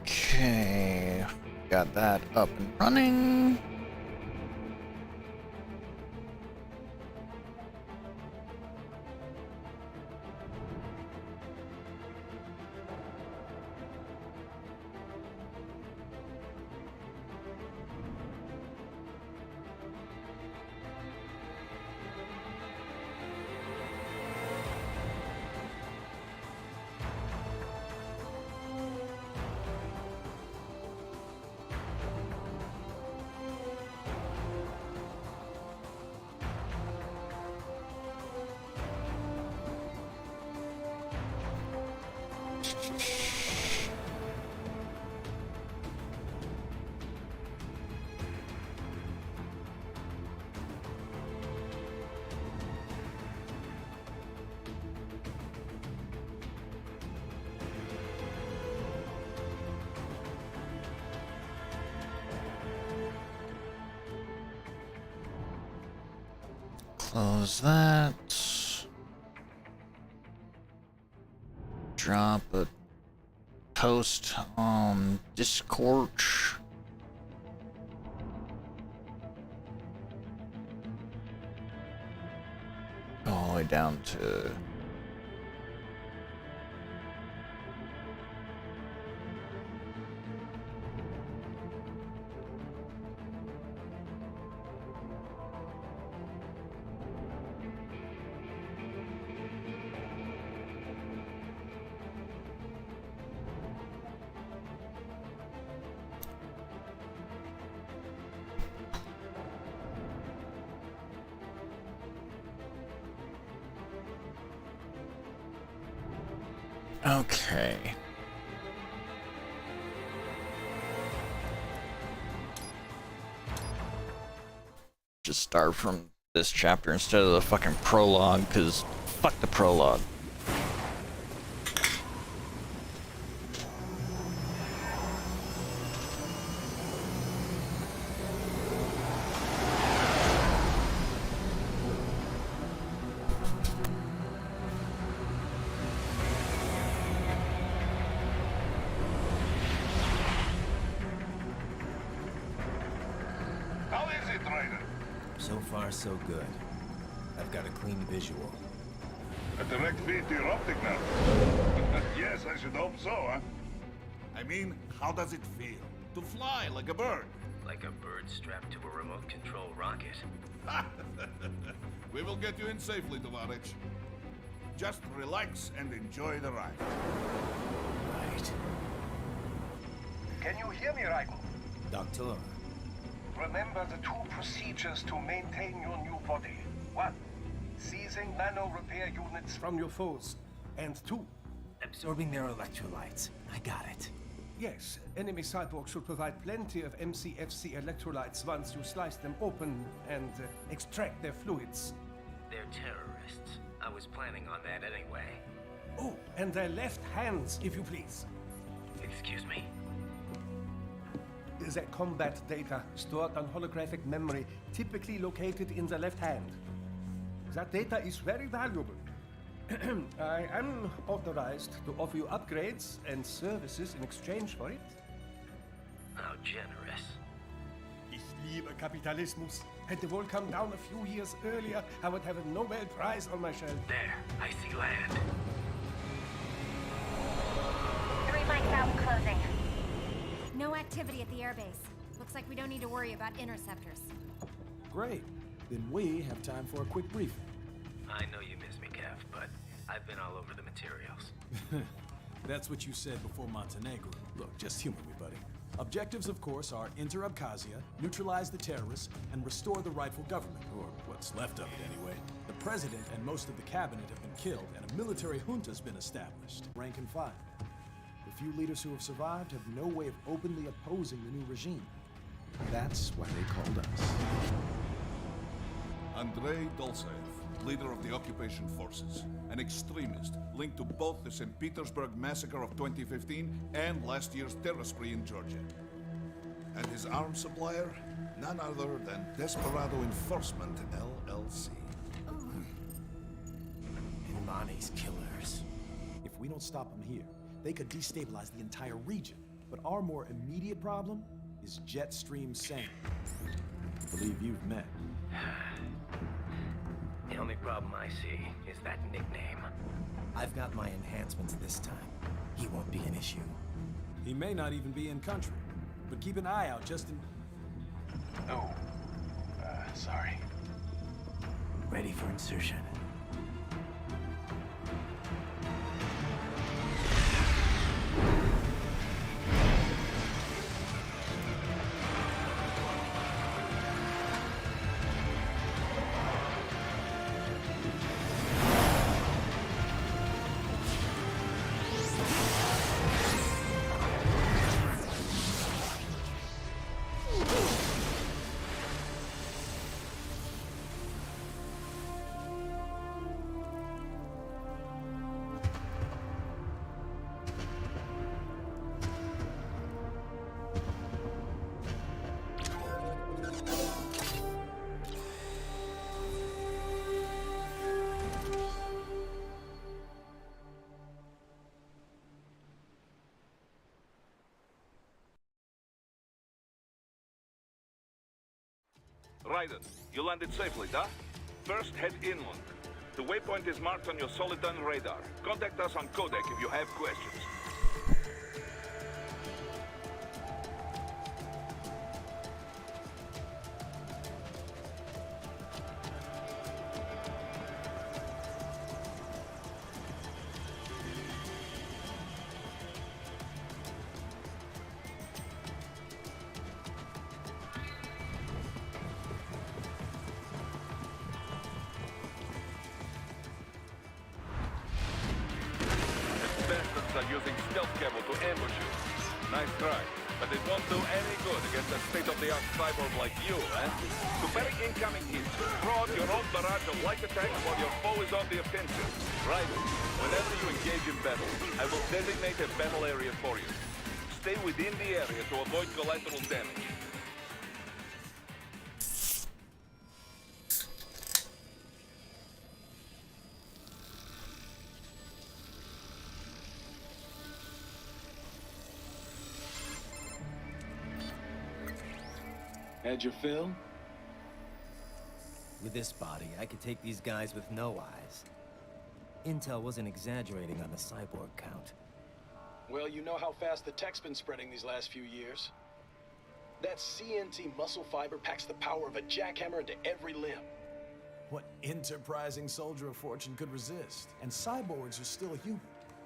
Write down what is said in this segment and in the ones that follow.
Okay, got that up and running. Close that. Drop a post on Discord. Go all the way down to okay. Just start from this chapter instead of the fucking prologue, because fuck the prologue. So far, so good. I've got a clean visual. A direct feed to your optic now. Yes, I should hope so, huh? I mean, how does it feel? To fly like a bird? Like a bird strapped to a remote control rocket. We will get you in safely, Tovarich. Just relax and enjoy the ride. Right. Can you hear me, Raiko? Doctor. Remember the two procedures to maintain your new body. 1. Seizing nano repair units from your foes. And 2. Absorbing their electrolytes. I got it. Yes, enemy cyborgs should provide plenty of MCFC electrolytes once you slice them open and extract their fluids. They're terrorists. I was planning on that anyway. Oh, and their left hands, if you please. Excuse me? The combat data stored on holographic memory, typically located in the left hand. That data is very valuable. I am authorized to offer you upgrades and services in exchange for it. How generous. Ich liebe Kapitalismus. Had the world come down a few years earlier, I would have a Nobel Prize on my shelf. There, I see land. 3 mics out, closing. No activity at the airbase. Looks like we don't need to worry about interceptors. Great. Then we have time for a quick briefing. I know you miss me, Kev, but I've been all over the materials. That's what you said before Montenegro. Look, just humor me, buddy. Objectives, of course, are enter Abkhazia, neutralize the terrorists, and restore the rightful government, or what's left of it anyway. The president and most of the cabinet have been killed, and a military junta's been established. Rank and file. The few leaders who have survived have no way of openly opposing the new regime. That's why they called us. Andrei Dolzaev, leader of the occupation forces, an extremist linked to both the St. Petersburg massacre of 2015 and last year's terror spree in Georgia. And his arms supplier, none other than Desperado Enforcement, LLC. Ilmani's killers. If we don't stop them here, they could destabilize the entire region. But our more immediate problem is Jetstream Sam. I believe you've met. The only problem I see is that nickname. I've got my enhancements this time. He won't be an issue. He may not even be in country, but keep an eye out just in... Oh, sorry. Ready for insertion. Raiden, you landed safely, huh? First, head inland. The waypoint is marked on your Soliton radar. Contact us on Codec if you have questions. Are using stealth cable to ambush you. Nice try, but it won't do any good against a state-of-the-art cyborg like you, eh? To bury incoming hits, throw out your own barrage of light attacks while your foe is on the offensive. Right. Whenever you engage in battle, I will designate a battle area for you. Stay within the area to avoid collateral damage. Had your fill? With this body, I could take these guys with no eyes. Intel wasn't exaggerating on the cyborg count. Well, you know how fast the tech's been spreading these last few years. That CNT muscle fiber packs the power of a jackhammer into every limb. What enterprising soldier of fortune could resist? And cyborgs are still human.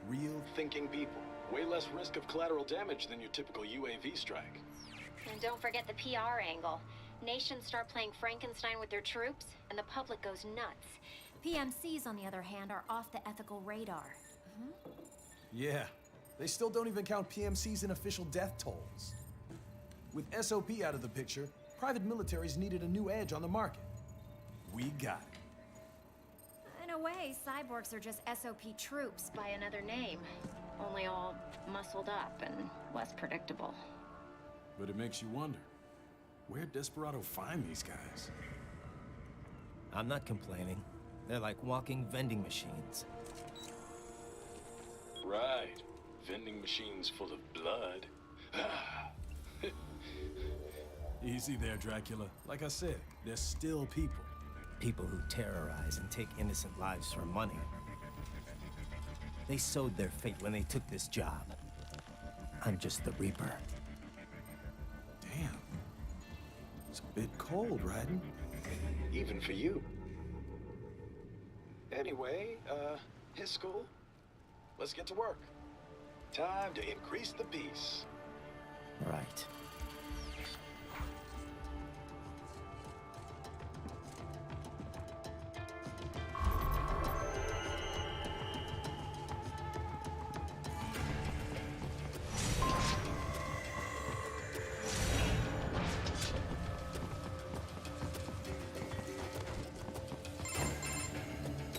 Real Thinking people. Way less risk of collateral damage than your typical UAV strike. And don't forget the PR angle. Nations start playing Frankenstein with their troops, and the public goes nuts. PMCs, on the other hand, are off the ethical radar. Yeah, they still don't even count PMCs in official death tolls. With SOP out of the picture, private militaries needed a new edge on the market. We got it. In a way, cyborgs are just SOP troops by another name. Only all muscled up and less predictable. But it makes you wonder, where'd Desperado find these guys? I'm not complaining. They're like walking vending machines. Right. Vending machines full of blood. Easy there, Dracula. Like I said, they're still people. People who terrorize and take innocent lives for money. They sowed their fate when they took this job. I'm just the Reaper. Damn. It's a bit cold, Raiden. Even for you. Anyway, his school. Let's get to work. Time to increase the peace. Right.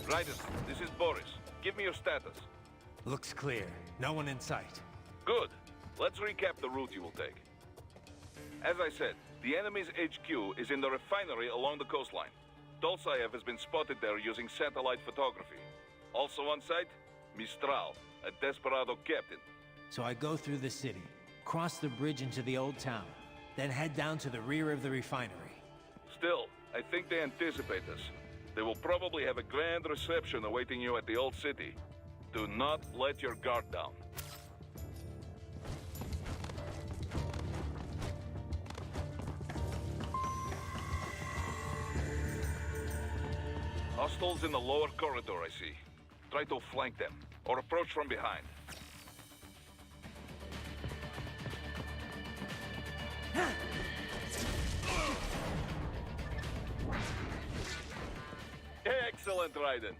Raiden, this is Boris. Give me your status. Looks clear. No one in sight. Good. Let's recap the route you will take. As I said, the enemy's HQ is in the refinery along the coastline. Dolsaev has been spotted there using satellite photography. Also on site, Mistral, a Desperado captain. So I go through the city. Cross the bridge into the old town, then head down to the rear of the refinery. Still, I think they anticipate us. They will probably have a grand reception awaiting you at the old city. Do not let your guard down. Hostiles in the lower corridor, I see. Try to flank them, or approach from behind. Excellent, Raiden.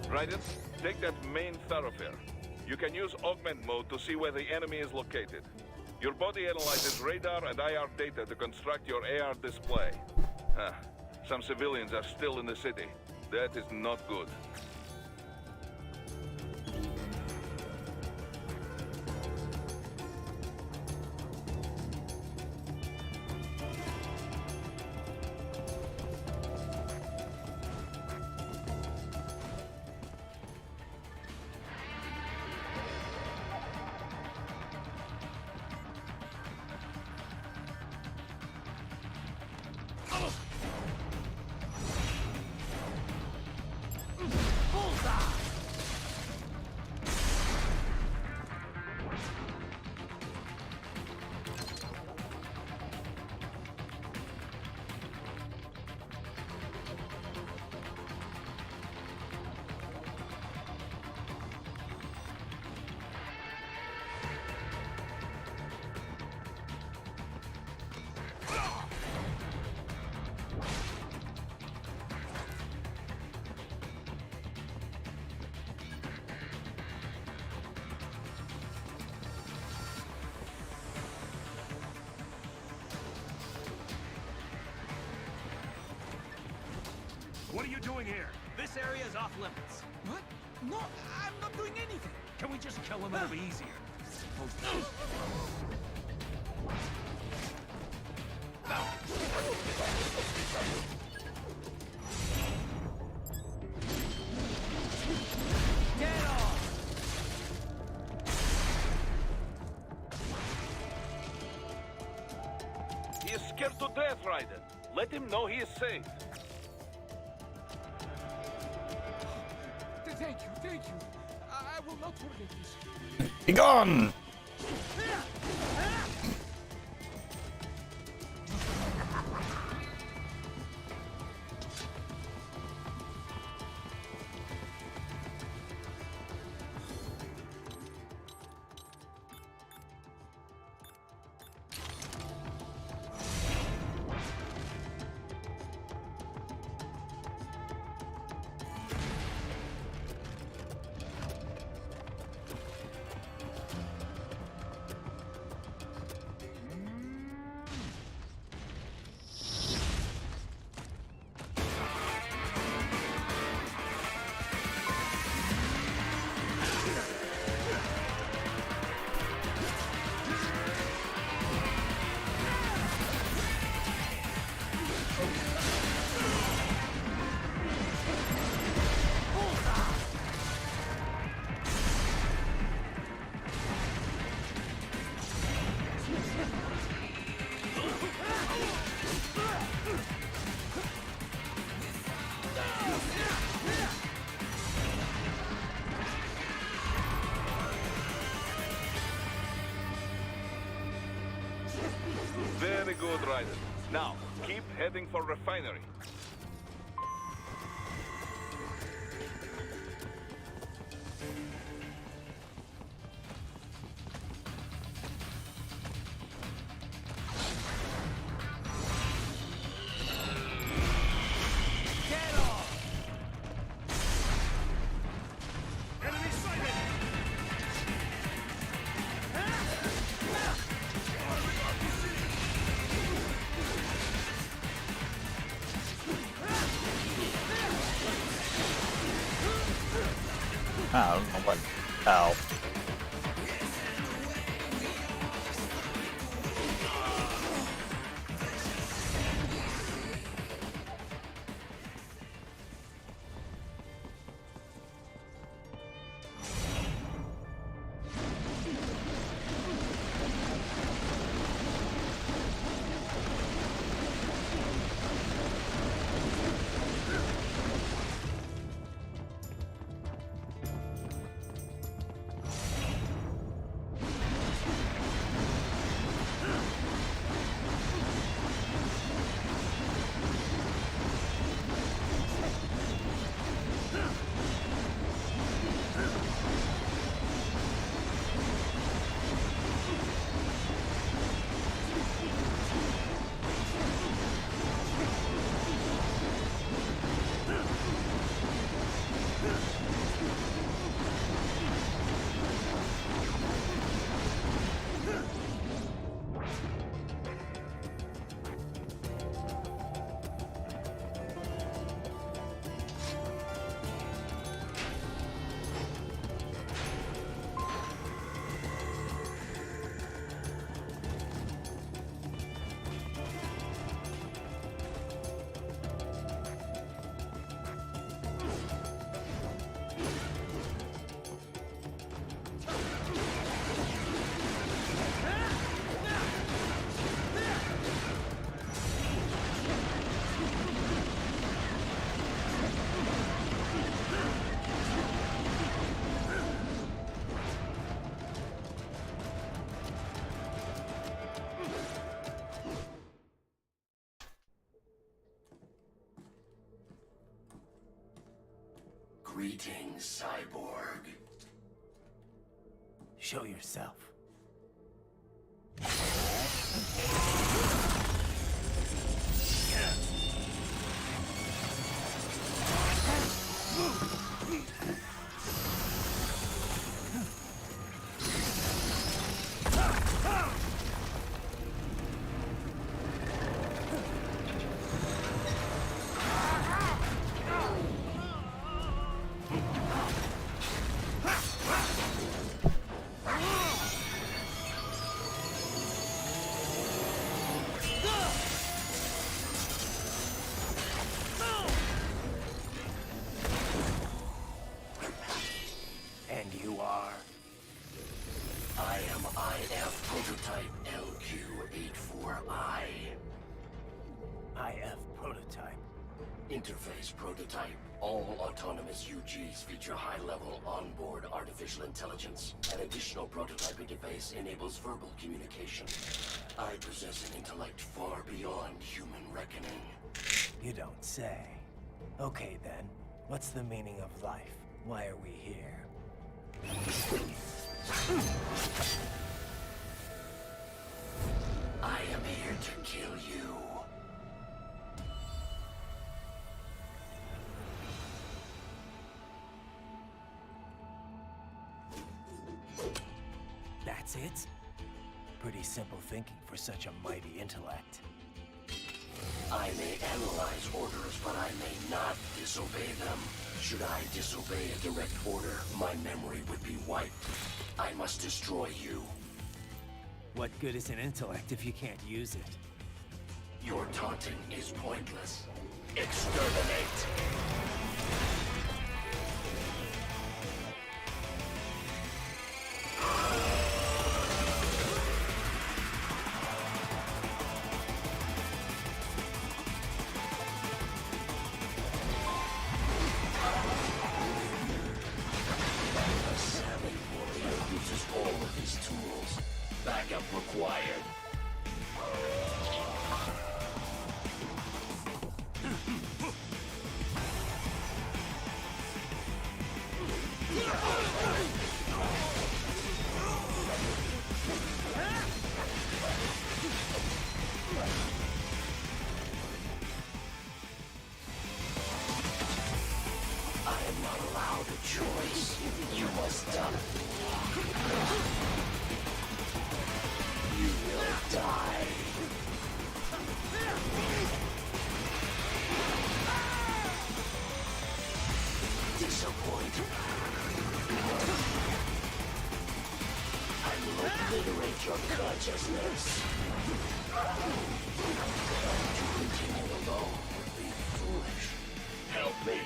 Raiden, take that main thoroughfare. You can use augment mode to see where the enemy is located. Your body analyzes radar and IR data to construct your AR display. Some civilians are still in the city. That is not good. What are you doing here? This area is off limits. What? No, I'm not doing anything. Can we just kill him? It'll be easier. Get off! He is scared to death, Raiden. Let him know he is safe. Thank you. I will not forget this. Be gone! Very good, Raiden. Now, keep heading for refinery. Get off! Enemy sighted! I don't know what. Ow. Greetings, cyborg. Show yourself. And you are? I am IF prototype LQ84I. IF prototype. Interface prototype. All autonomous UGs feature high-level onboard artificial intelligence. An additional prototype interface enables verbal communication. I possess an intellect far beyond human reckoning. You don't say. Okay then, what's the meaning of life? Why are we here? I am here to kill you. That's it? Pretty simple thinking for such a mighty intellect. I may analyze orders, but I may not disobey them. Should I disobey a direct order, my memory would be wiped. I must destroy you. What good is an intellect if you can't use it? Your taunting is pointless. Exterminate! A savvy warrior uses all of his tools. Backup required. I am not allowed a choice. You must die. You will die. Disappoint. I will obliterate your consciousness. To continue alone would be foolish. Help me.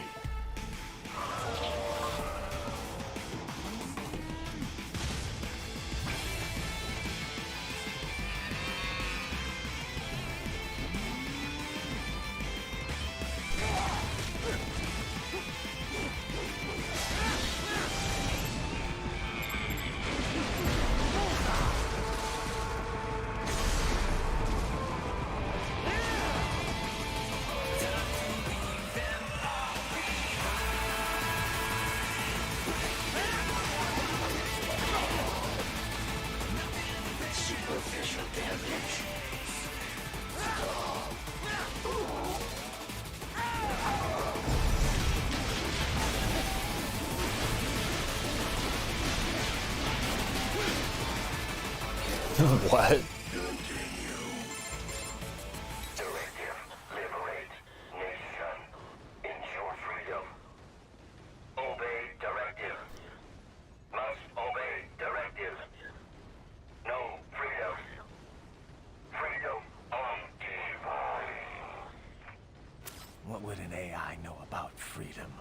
Superficial damage. What? Continue. Directive. Liberate. Nation. Ensure freedom. Obey directive. Must obey directive. No freedom. Freedom on device. What would an AI know about freedom?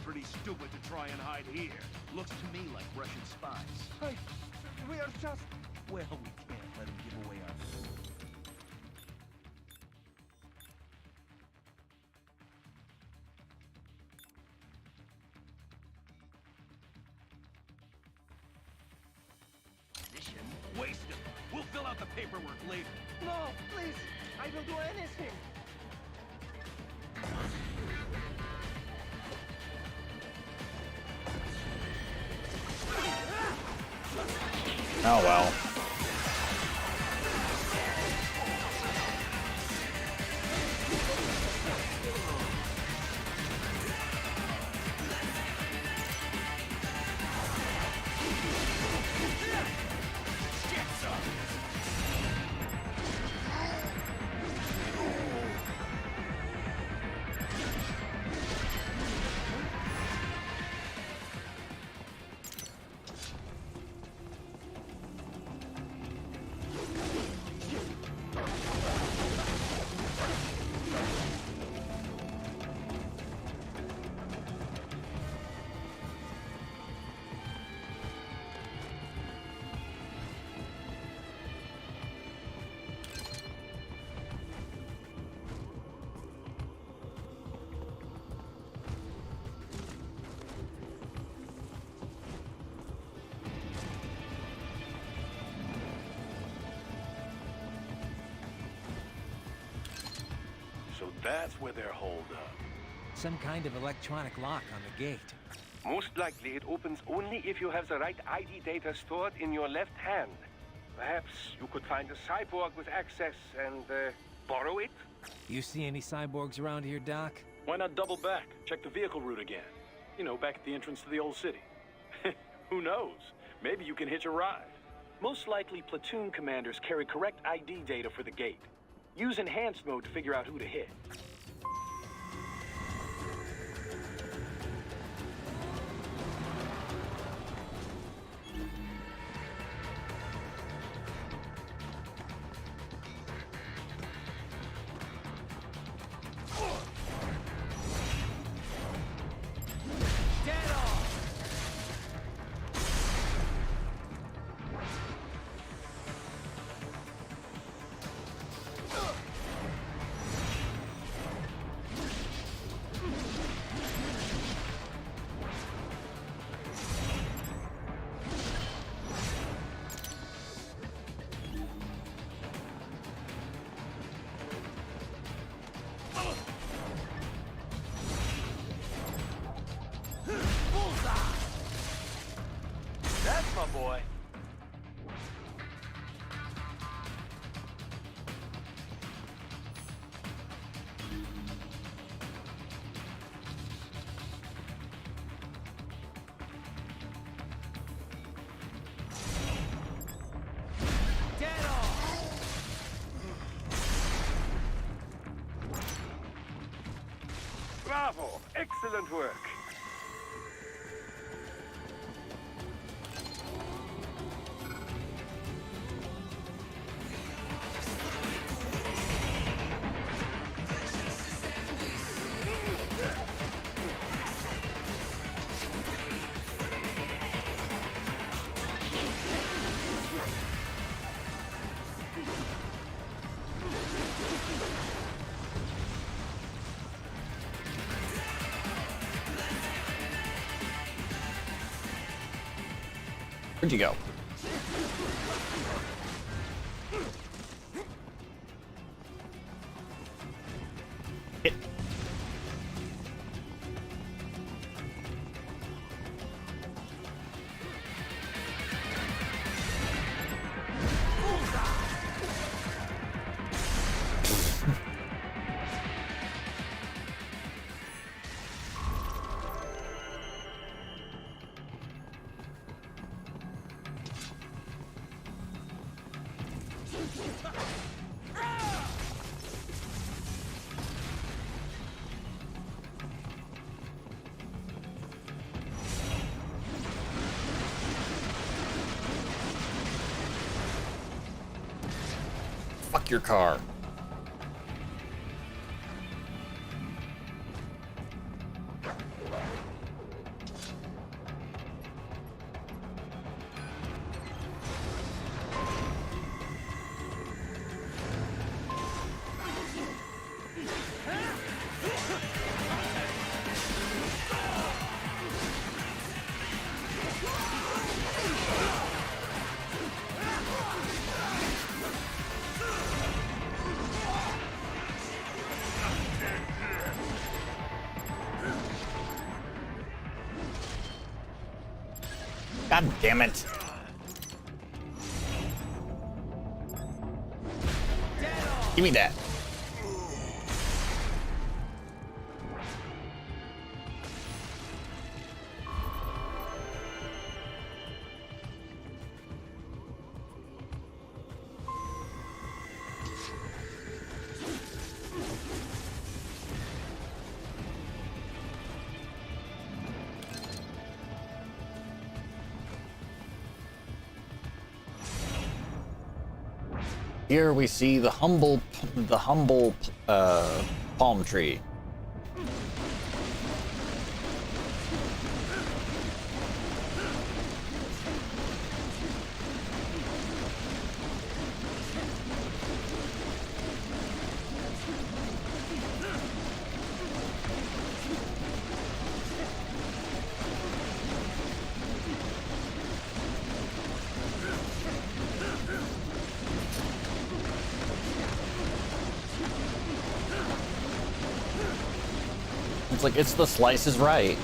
Pretty stupid to try and hide here. Looks to me like Russian spies. Hey, we are just... Well, we can't let them give away our... Mission wasted. We'll fill out the paperwork later. No, please. I will do anything. Oh well. So that's where they're holed up. Some kind of electronic lock on the gate. Most likely it opens only if you have the right ID data stored in your left hand. Perhaps you could find a cyborg with access and borrow it? You see any cyborgs around here, Doc? Why not double back? Check the vehicle route again. You know, back at the entrance to the old city. Who knows? Maybe you can hitch a ride. Most likely, platoon commanders carry correct ID data for the gate. Use enhanced mode to figure out who to hit. boy. Bravo! Excellent work. Where'd you go? Hit. Fuck your car. God damn it. Give me that. Here we see the humble palm tree. It's like, it's the slice is right.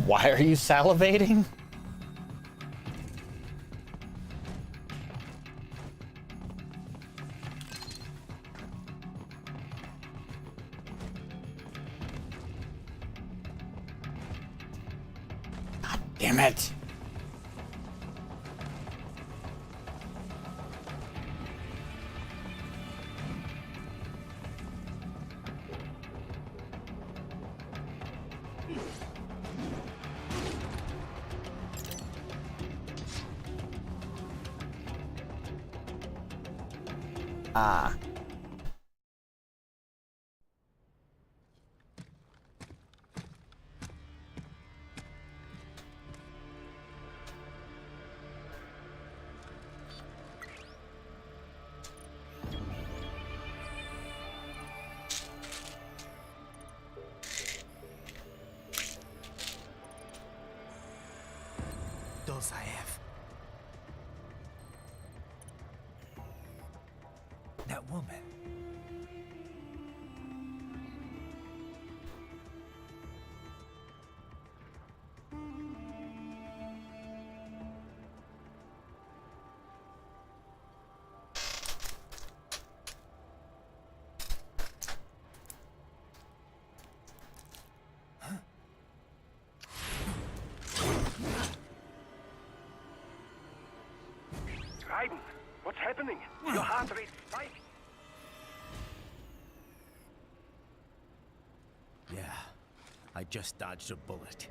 Why are you salivating? God damn it. Ah. skills I have. That woman. Raiden, what's happening? Your heart rate spiked. Yeah, I just dodged a bullet.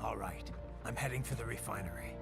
All right, I'm heading for the refinery.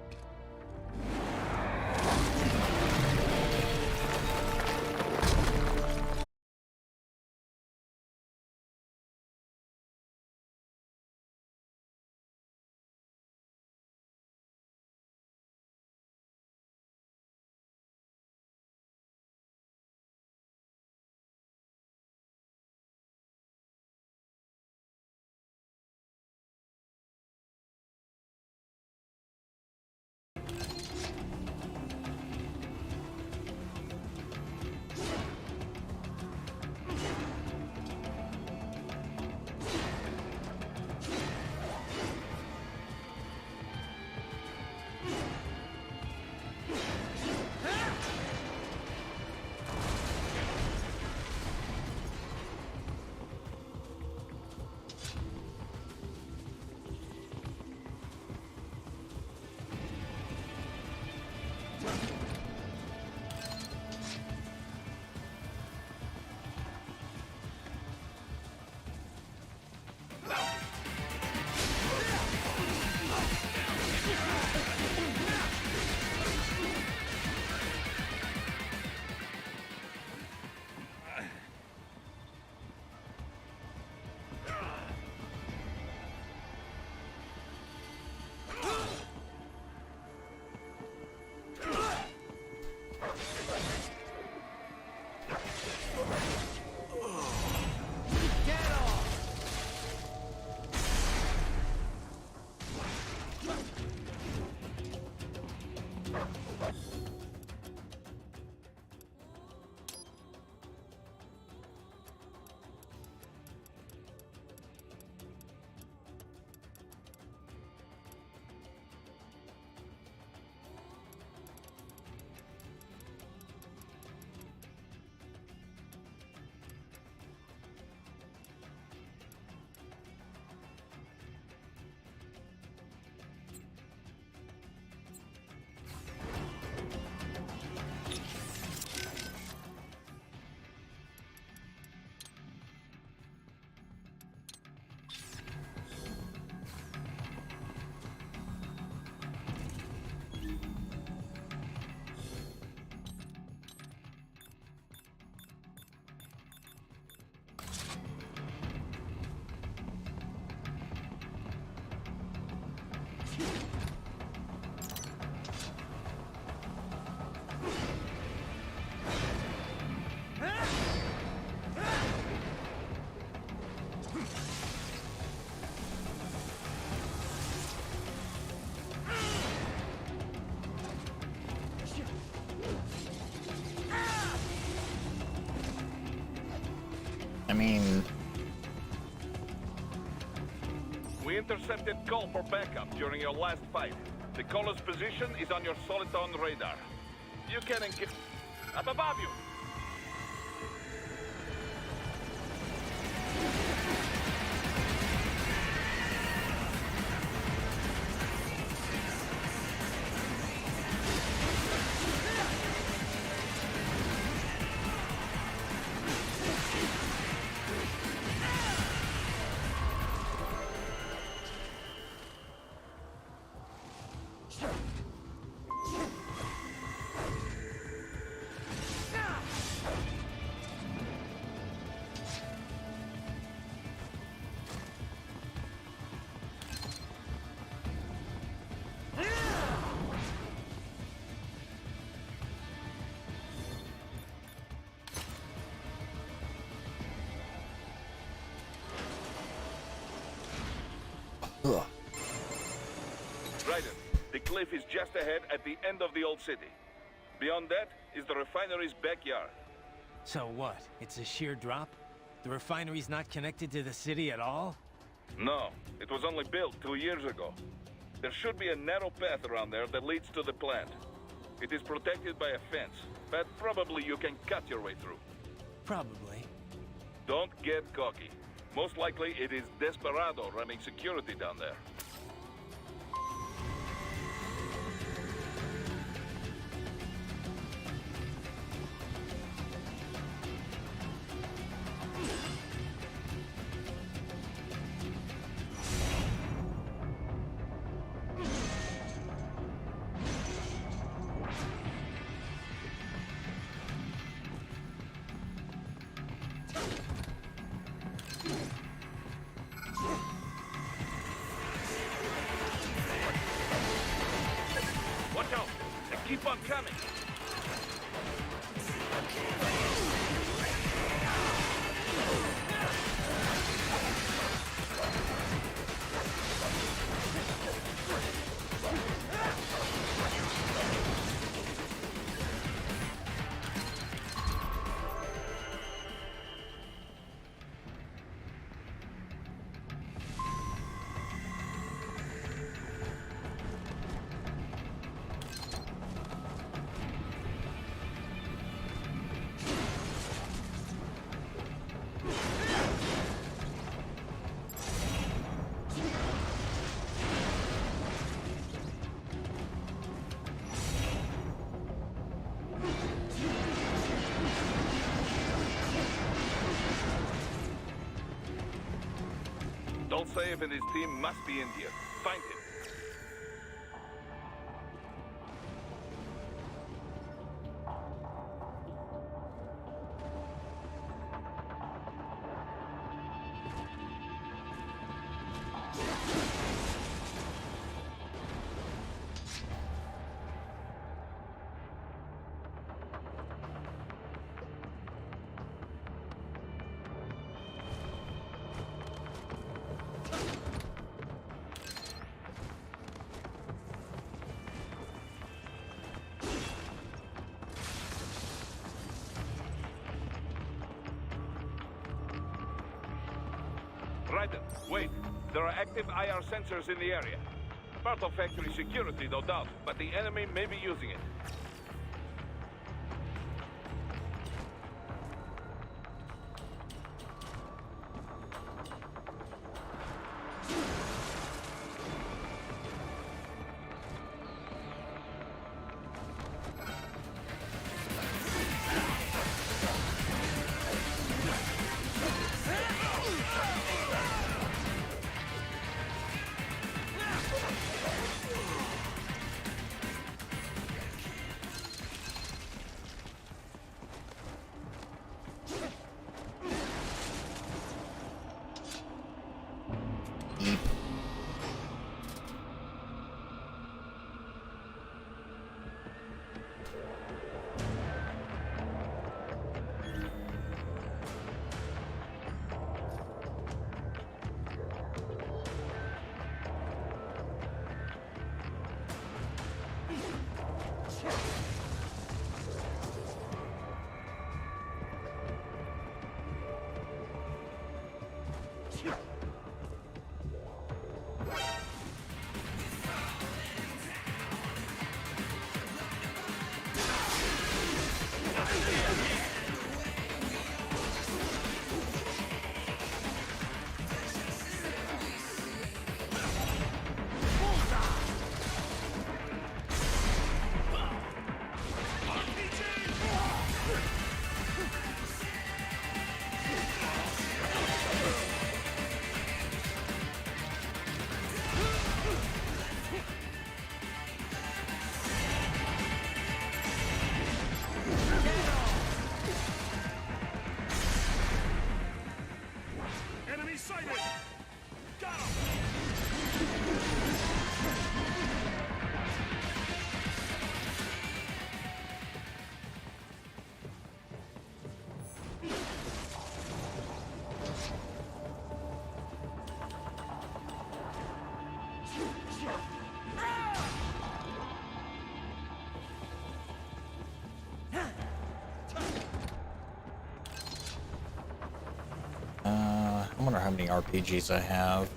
I mean, We intercepted call for backup during your last fight. The caller's position is on your Soliton radar. You can engage... Up above you! ugh. Raiden, cliff is just ahead at the end of the old city. Beyond that is the refinery's backyard. So what? It's a sheer drop? The refinery's not connected to the city at all? No, it was only built 2 years ago. There should be a narrow path around there that leads to the plant. It is protected by a fence, but probably you can cut your way through. Probably. Don't get cocky. Most likely it is Desperado running security down there. Watch out! They keep on coming! Dolcev and his team must be in here. Find him. Raiden, wait. There are active IR sensors in the area. Part of factory security, no doubt, but the enemy may be using it. I wonder how many RPGs I have.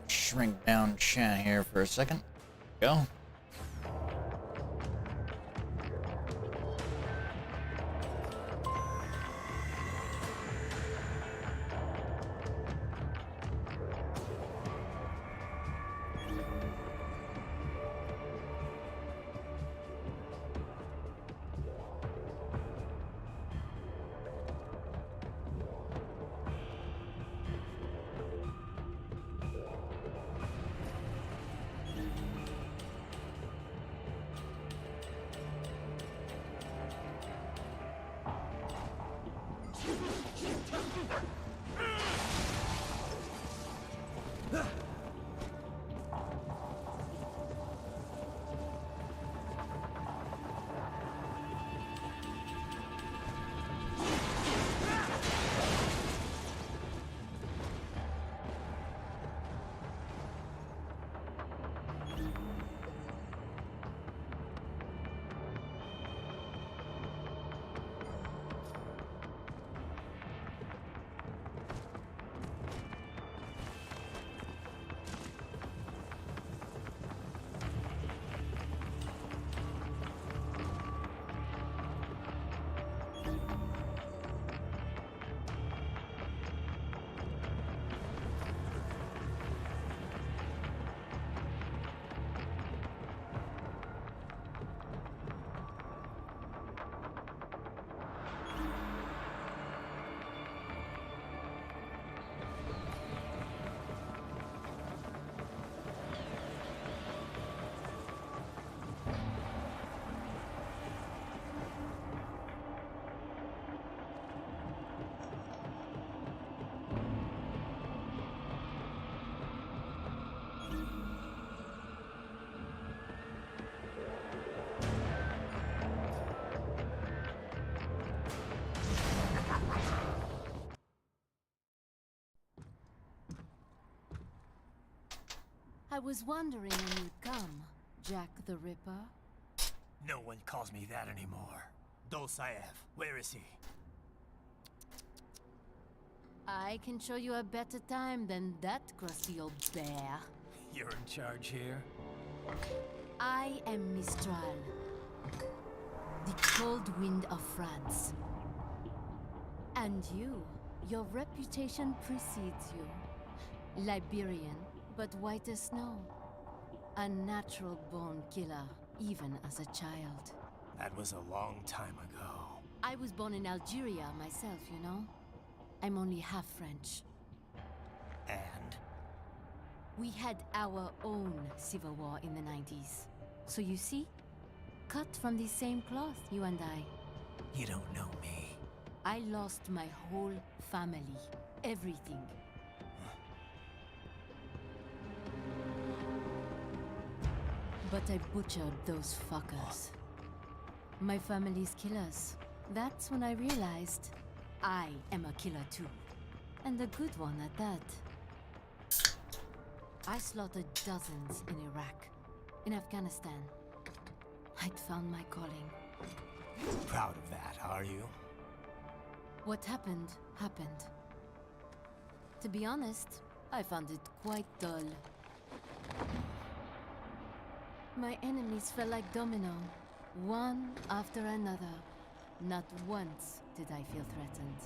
Shrink down chat here for a second. Go. I was wondering when you'd come, Jack the Ripper. No one calls me that anymore. Dolsaev, where is he? I can show you a better time than that crusty old bear. You're in charge here? I am Mistral, the cold wind of France. And you, your reputation precedes you. Liberian, but white as snow. A natural-born killer, even as a child. That was a long time ago. I was born in Algeria myself, you know? I'm only half French. And? We had our own civil war in the 90s. So you see? Cut from the same cloth, you and I. You don't know me. I lost my whole family. Everything. But I butchered those fuckers. My family's killers. That's when I realized I am a killer too. And a good one at that. I slaughtered dozens in Iraq, in Afghanistan. I'd found my calling. Proud of that, are you? What happened, happened. To be honest, I found it quite dull. My enemies fell like domino, one after another. Not once did I feel threatened.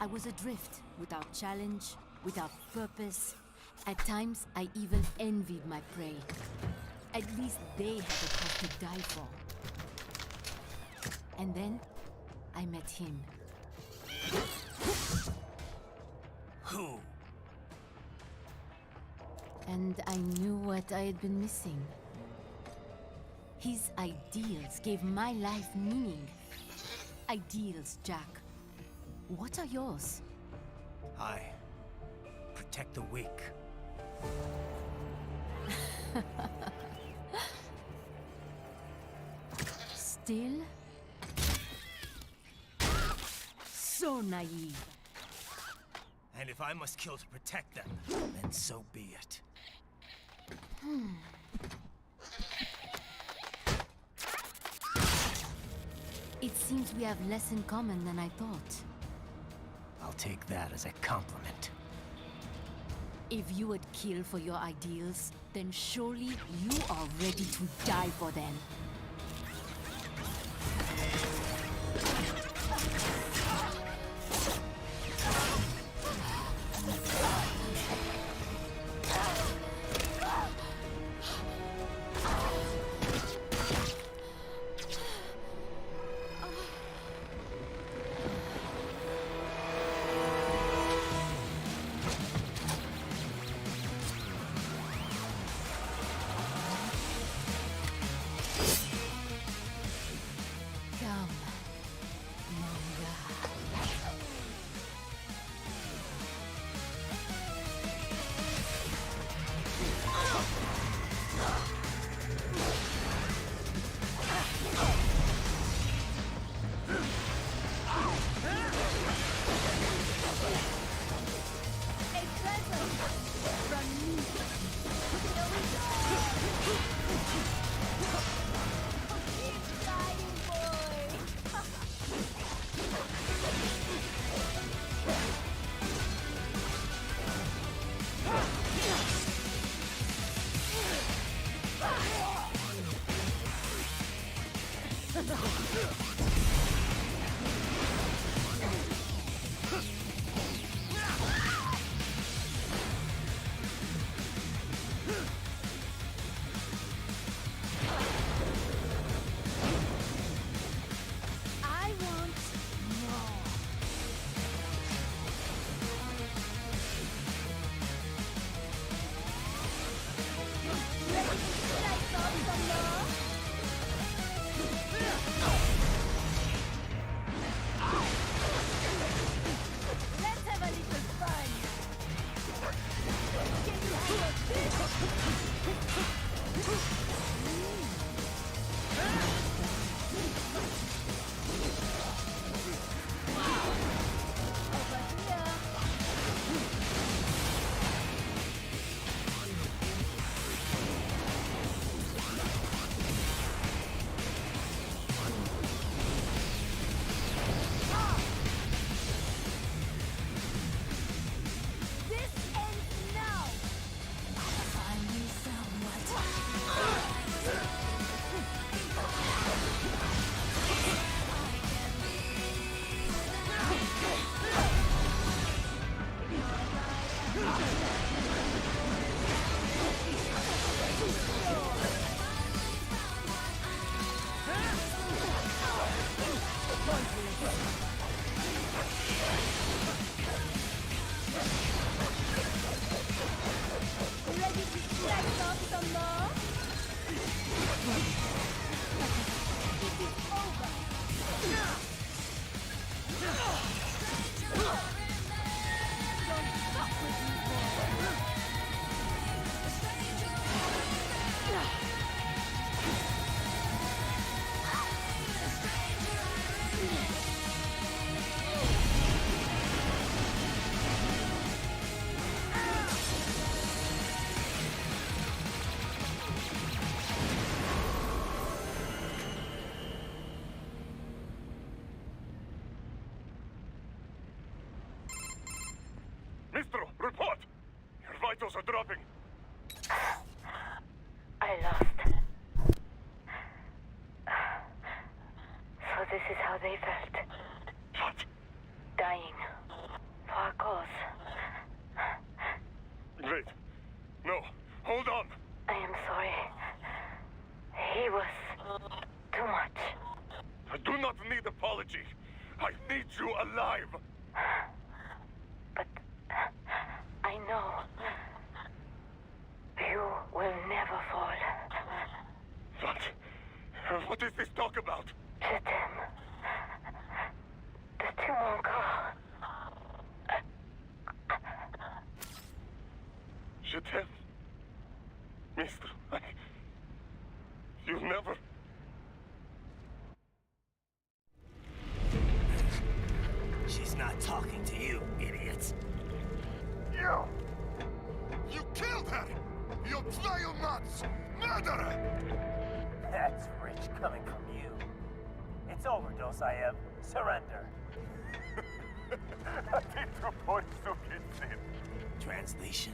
I was adrift, without challenge, without purpose. At times, I even envied my prey. At least they had a cause to die for. And then, I met him. Who? And I knew what I had been missing. His ideals gave my life meaning. Ideals, Jack. What are yours? I protect the weak. Still? So naive. And if I must kill to protect them, then so be it. It seems we have less in common than I thought. I'll take that as a compliment. If you would kill for your ideals, then surely you are ready to die for them. Come, Manga. A present from me. Here we go. Keep flying, boy. I want more. Ready to slice off some more? Let's have a little fun. Can you handle this? Over here. This ends now. Find me somewhat. Ready to slice off some more? It is over. Don't fuck with me, boy. Mistro, report! Your vitals are dropping. I lost. So this is how they felt. What? Dying. What is this talk about? Get them. The two won't go. Je t'aime. Mister, you'll never... She's not talking to you, idiot. You killed her! You vile nuts! Murderer! That's rich coming from you. It's overdose, I have. Surrender. Translation?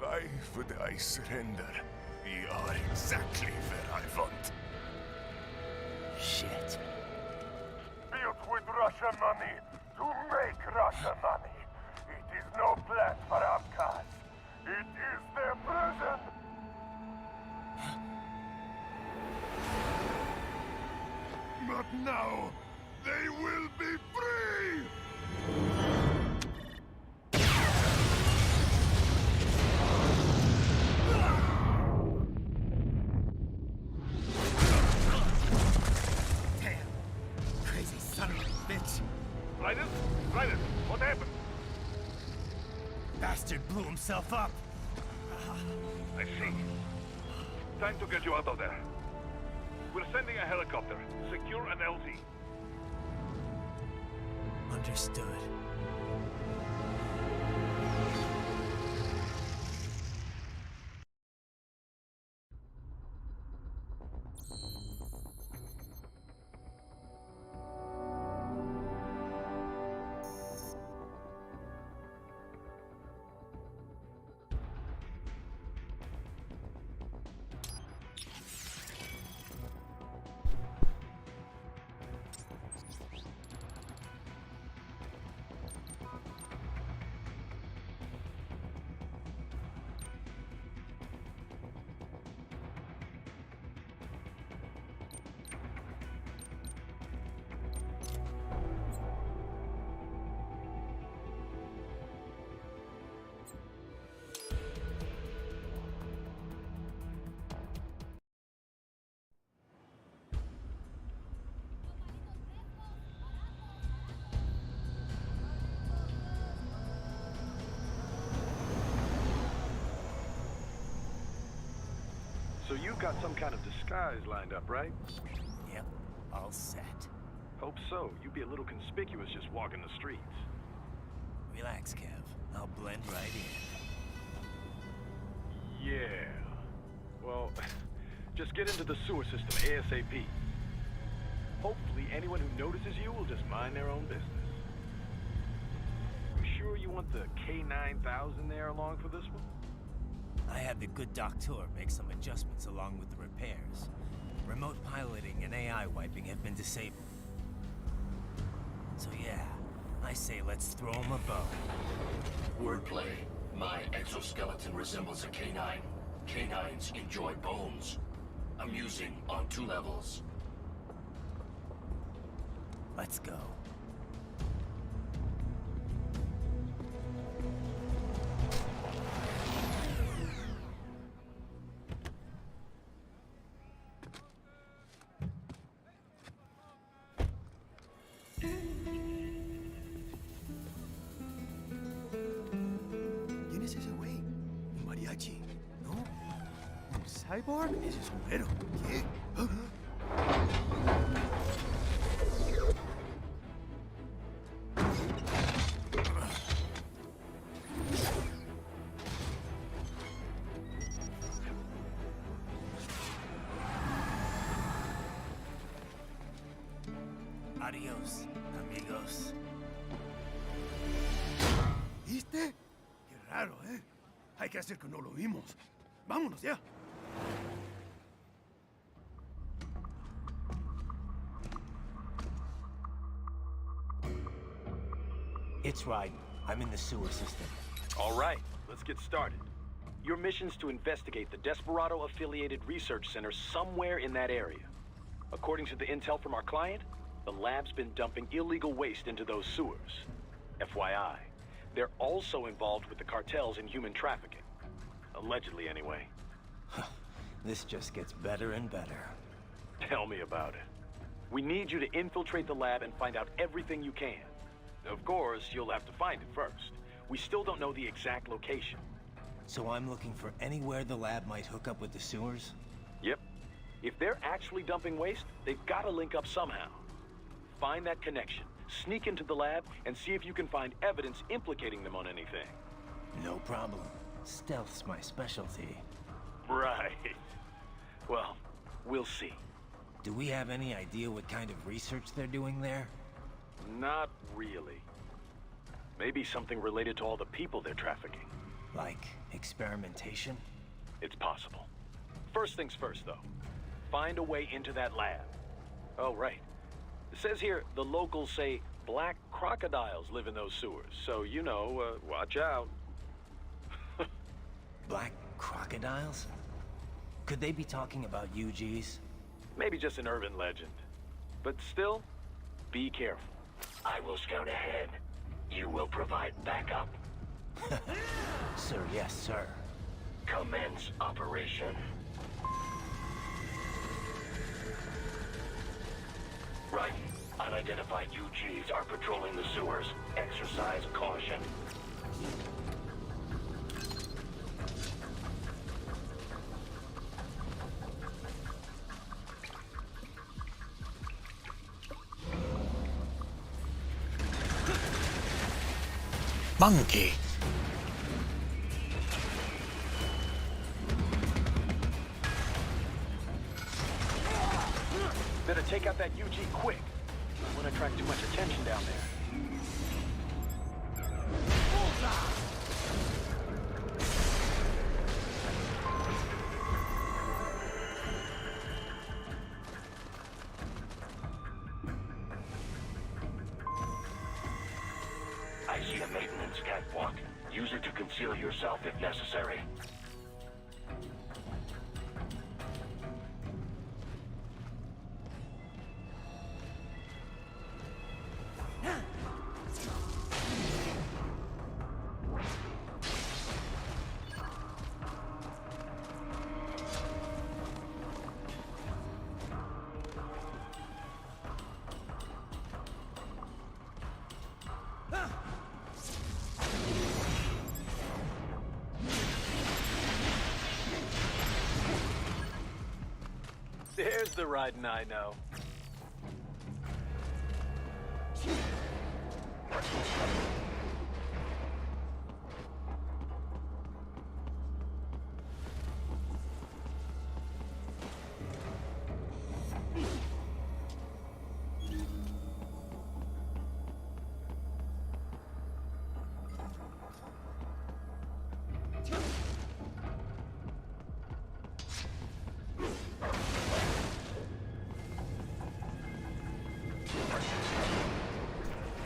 Why would I surrender? We are exactly where I want. Shit. Built with Russian money to make Russian money. It is no plan for Abkhaz. It is their prison. But now, they will be free! Damn. Crazy son of a bitch. Raiden? Raiden, what happened? Bastard blew himself up. I see. Time to get you out of there. We're sending a helicopter. Secure an LZ. Understood. So you've got some kind of disguise lined up, right? Yep, all set. Hope so. You'd be a little conspicuous just walking the streets. Relax, Kev. I'll blend right in. Yeah. Well, just get into the sewer system ASAP. Hopefully anyone who notices you will just mind their own business. You sure you want the K9000 there along for this one? I had the good doctor make some adjustments along with the repairs. Remote piloting and AI wiping have been disabled. So yeah, I say let's throw him a bone. Wordplay. My exoskeleton resembles a canine. Canines enjoy bones. Amusing on 2 levels. Let's go. ¿Quién es ese güey? ¿Un mariachi? ¿No? ¿Un cyborg? Ese es un güero. ¿Qué? Adios, amigos. ¿Viste? Qué raro, ¿eh? Hay que hacer que no lo vimos. Vámonos ya. It's Raiden. I'm in the sewer system. All right, let's get started. Your mission's to investigate the Desperado-affiliated research center somewhere in that area. According to the intel from our client, the lab's been dumping illegal waste into those sewers. FYI, they're also involved with the cartels in human trafficking. Allegedly, anyway. This just gets better and better. Tell me about it. We need you to infiltrate the lab and find out everything you can. Of course, you'll have to find it first. We still don't know the exact location. So I'm looking for anywhere the lab might hook up with the sewers? Yep. If they're actually dumping waste, they've got to link up somehow. Find that connection, sneak into the lab, and see if you can find evidence implicating them on anything. No problem. Stealth's my specialty. Right. Well, we'll see. Do we have any idea what kind of research they're doing there? Not really. Maybe something related to all the people they're trafficking. Like experimentation? It's possible. First things first, though. Find a way into that lab. Oh, right. It says here the locals say black crocodiles live in those sewers, so, you know, watch out. Black crocodiles? Could they be talking about UGs? Maybe just an urban legend. But still, be careful. I will scout ahead. You will provide backup. Sir, yes, sir. Commence operation. Right. Unidentified UGs are patrolling the sewers. Exercise caution. Monkey. Better take out that UG quick. Don't want to attract too much attention down there. I see a maintenance catwalk. Use it to conceal yourself if necessary. There's the riding I know.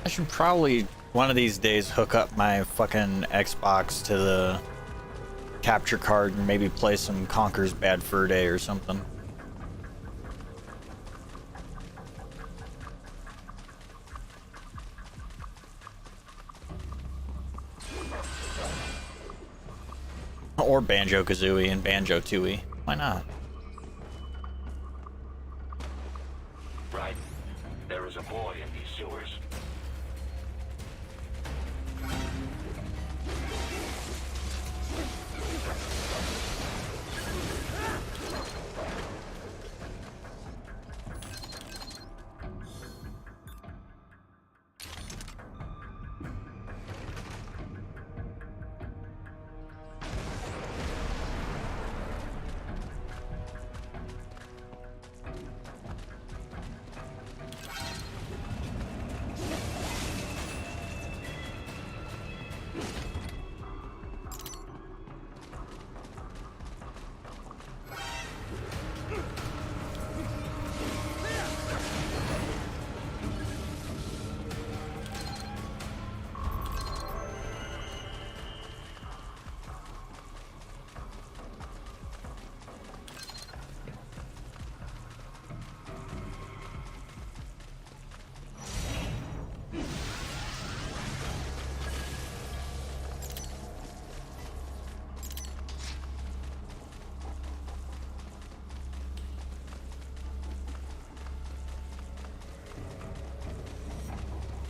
I should probably one of these days hook up my fucking Xbox to the capture card and maybe play some Conker's Bad Fur Day or something. Or Banjo-Kazooie and Banjo-Tooie. Why not? Right. There is a boy in these sewers.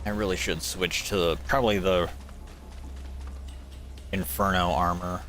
I really should switch to probably the Inferno armor.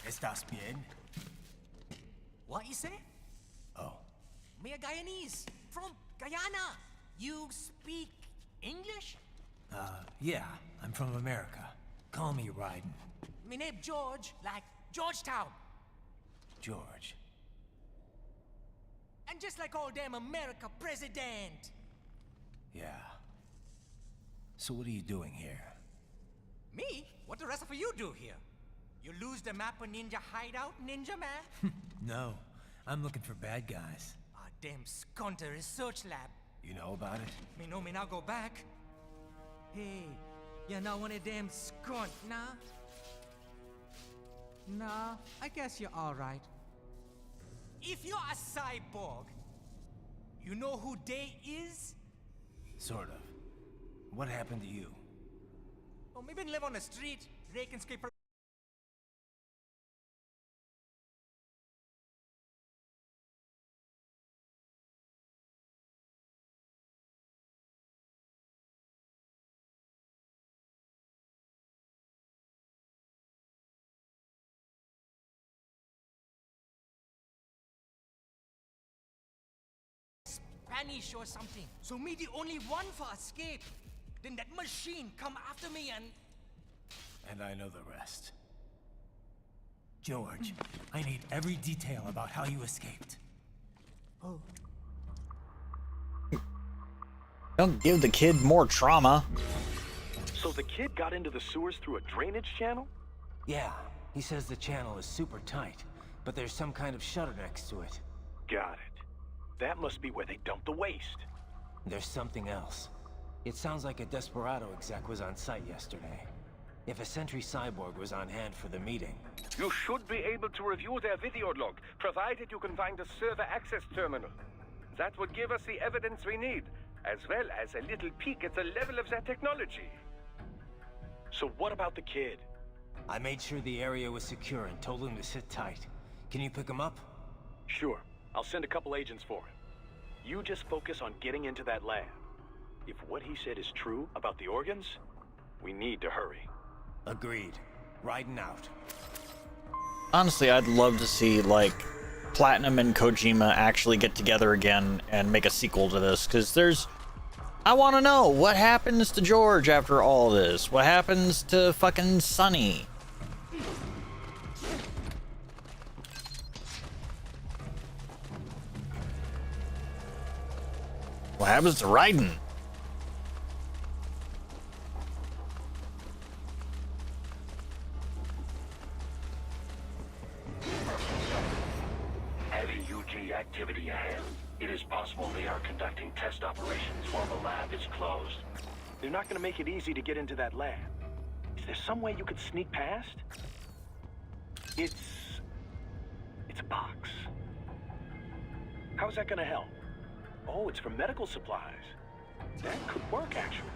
¿Estás bien? What you say? Oh. Me a Guyanese from Guyana. You speak English? Yeah, I'm from America. Call me Raiden. Me name George, like Georgetown. George. And just like all damn America president. Yeah. So what are you doing here? Me? What the rest of you do here? You lose the map of Ninja Hideout, Ninja Man? No, I'm looking for bad guys. Ah, damn Skunter research lab. You know about it? Me know me now go back. Hey, you're not one of them skunt, nah? Nah, I guess you're alright. If you're a cyborg, you know who they is? Sort of. What happened to you? Oh, me been live on the street, raking scraper. Spanish or something. So me the only one for escape. Then that machine come after me and... And I know the rest. George, I need every detail about how you escaped. Oh. Don't give the kid more trauma. So the kid got into the sewers through a drainage channel? Yeah, he says the channel is super tight, but there's some kind of shutter next to it. Got it. That must be where they dumped the waste. There's something else. It sounds like a Desperado exec was on site yesterday. If a Sentry Cyborg was on hand for the meeting. You should be able to review their video log, provided you can find a server access terminal. That would give us the evidence we need, as well as a little peek at the level of their technology. So what about the kid? I made sure the area was secure and told him to sit tight. Can you pick him up? Sure. I'll send a couple agents for him. You just focus on getting into that lab. If what he said is true about the organs, we need to hurry. Agreed. Riding out. Honestly, I'd love to see, like, Platinum and Kojima actually get together again and make a sequel to this, because there's... I want to know, what happens to George after all this? What happens to fucking Sonny? What happens to Raiden? Heavy UG activity ahead. It is possible they are conducting test operations while the lab is closed. They're not going to make it easy to get into that lab. Is there some way you could sneak past? It's a box. How's that going to help? Oh, it's for medical supplies. That could work, actually.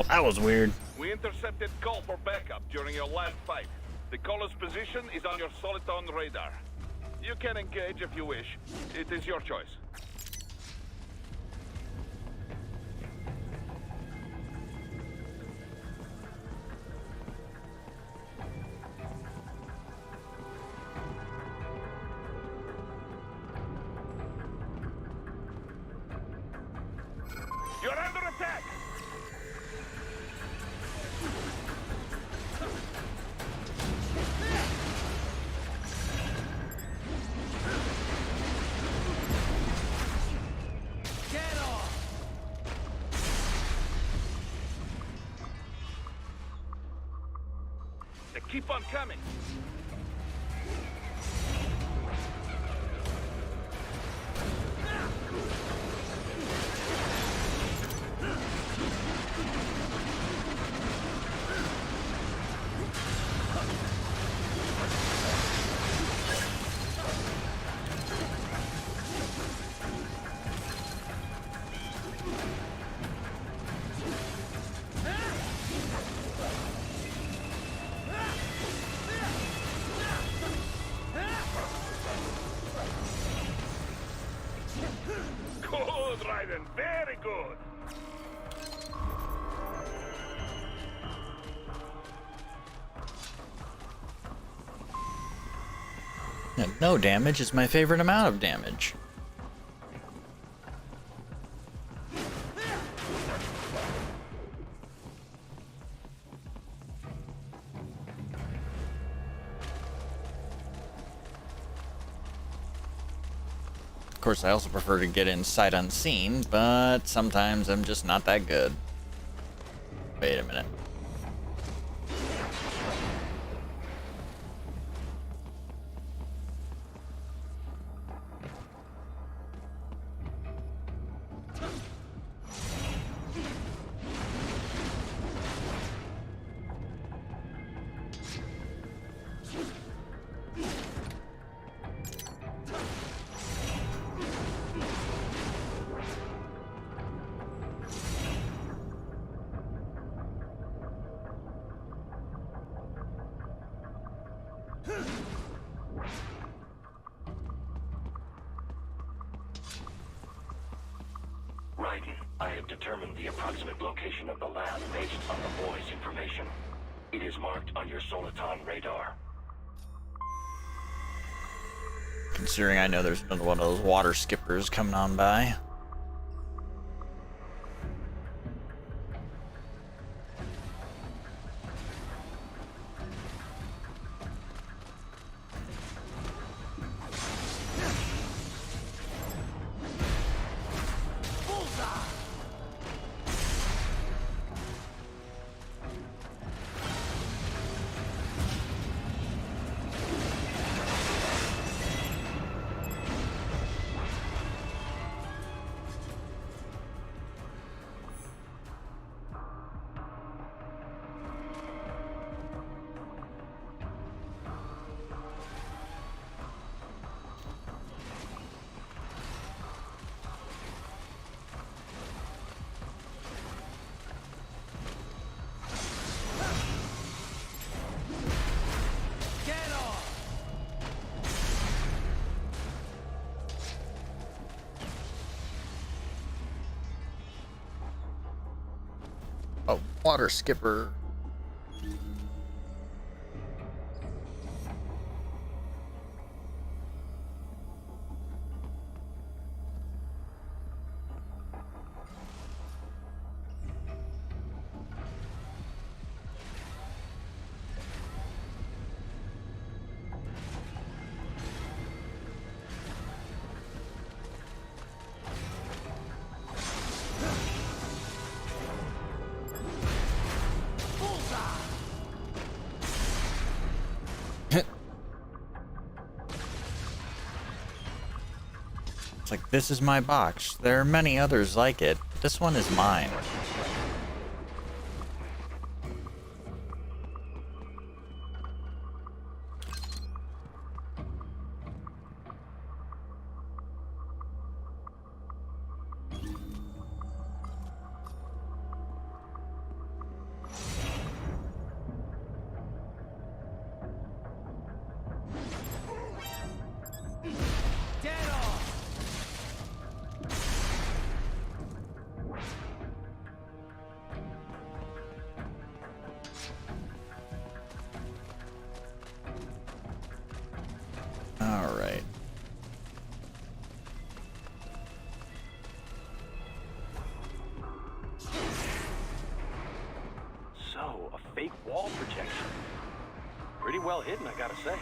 That was weird. We intercepted call for backup during your last fight. The caller's position is on your Soliton radar. You can engage if you wish. It is your choice. You're under attack! They keep on coming. Good, Raiden. Very good. No damage is my favorite amount of damage. Of course, I also prefer to get in sight unseen, but sometimes I'm just not that good. Wait a minute. Raiden, I have determined the approximate location of the lab based on the boy's information. It is marked on your Soliton radar. Considering I know there's another one of those water skippers coming on by. Water skipper. It's like, this is my box. There are many others like it. This one is mine. All right. So, a fake wall projection. Pretty well hidden, I gotta say.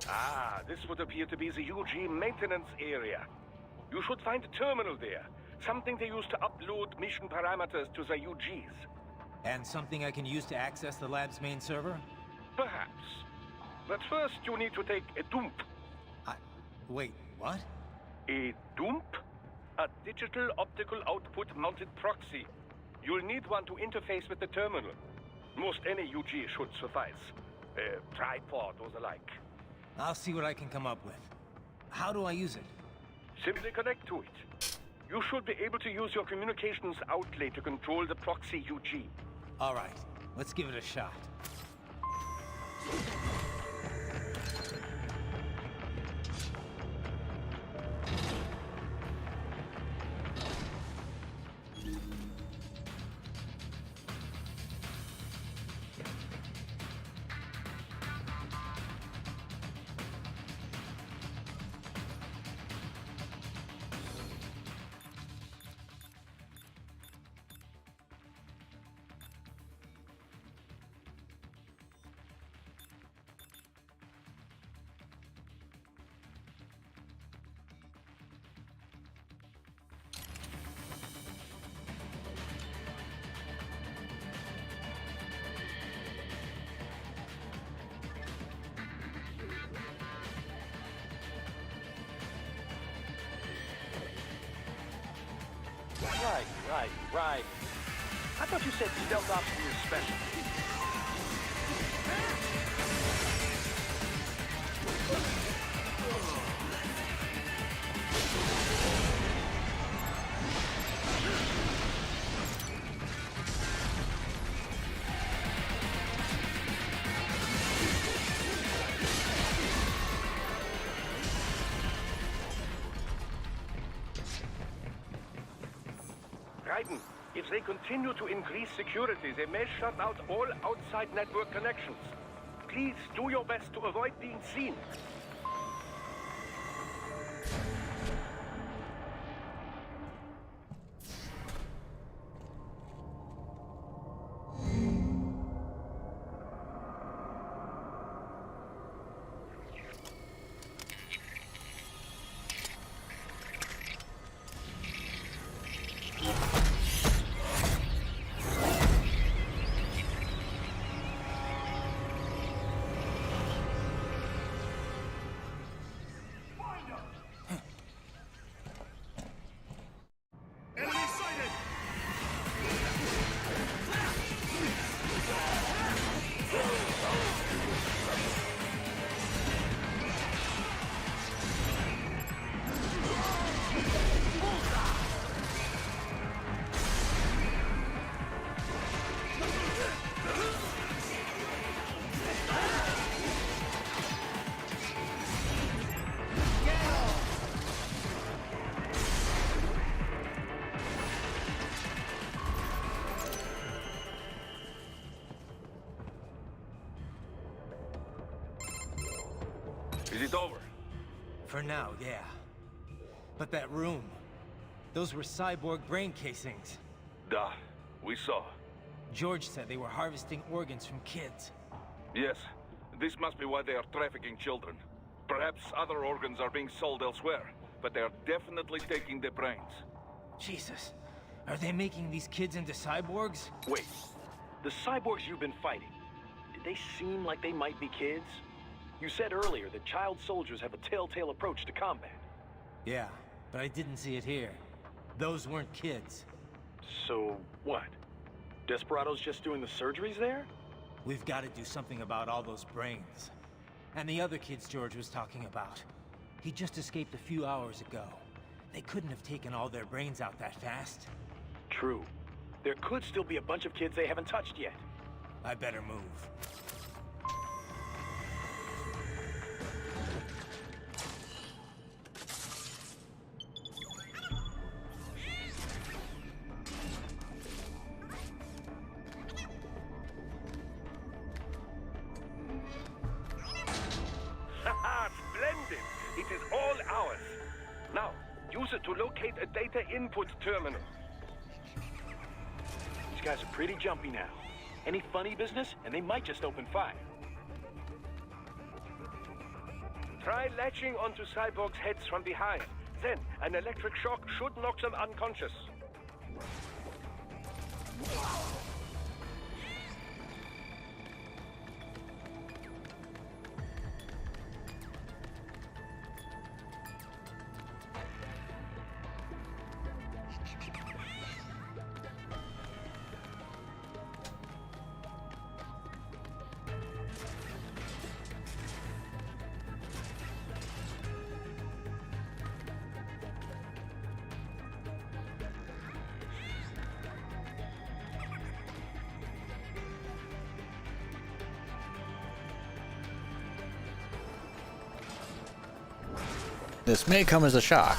Ah, this would appear to be the UG maintenance area. You should find a terminal there. Something they use to upload mission parameters to the UGs. And something I can use to access the lab's main server? Perhaps. But first you need to take a dump. Wait, what? A dump? A digital optical output mounted proxy. You'll need one to interface with the terminal. Most any UG should suffice. A tripod or the like. I'll see what I can come up with. How do I use it? Simply connect to it. You should be able to use your communications outlay to control the proxy UG. All right, let's give it a shot. Right. I thought you said stealth ops were your specialty. Raiden, if they continue to increase security, they may shut out all outside network connections. Please do your best to avoid being seen. Is it over? For now, yeah. But that room, those were cyborg brain casings. Duh, we saw. George said they were harvesting organs from kids. Yes, this must be why they are trafficking children. Perhaps other organs are being sold elsewhere, but they are definitely taking their brains. Jesus, are they making these kids into cyborgs? Wait, the cyborgs you've been fighting, did they seem like they might be kids? You said earlier that child soldiers have a telltale approach to combat. Yeah, but I didn't see it here. Those weren't kids. So, what? Desperados just doing the surgeries there? We've got to do something about all those brains. And the other kids George was talking about. He just escaped a few hours ago. They couldn't have taken all their brains out that fast. True. There could still be a bunch of kids they haven't touched yet. I better move. Splendid! It is all ours. Now, use it to locate a data input terminal. These guys are pretty jumpy now. Any funny business, and they might just open fire. Try latching onto cyborgs' heads from behind. Then, an electric shock should knock them unconscious. This may come as a shock.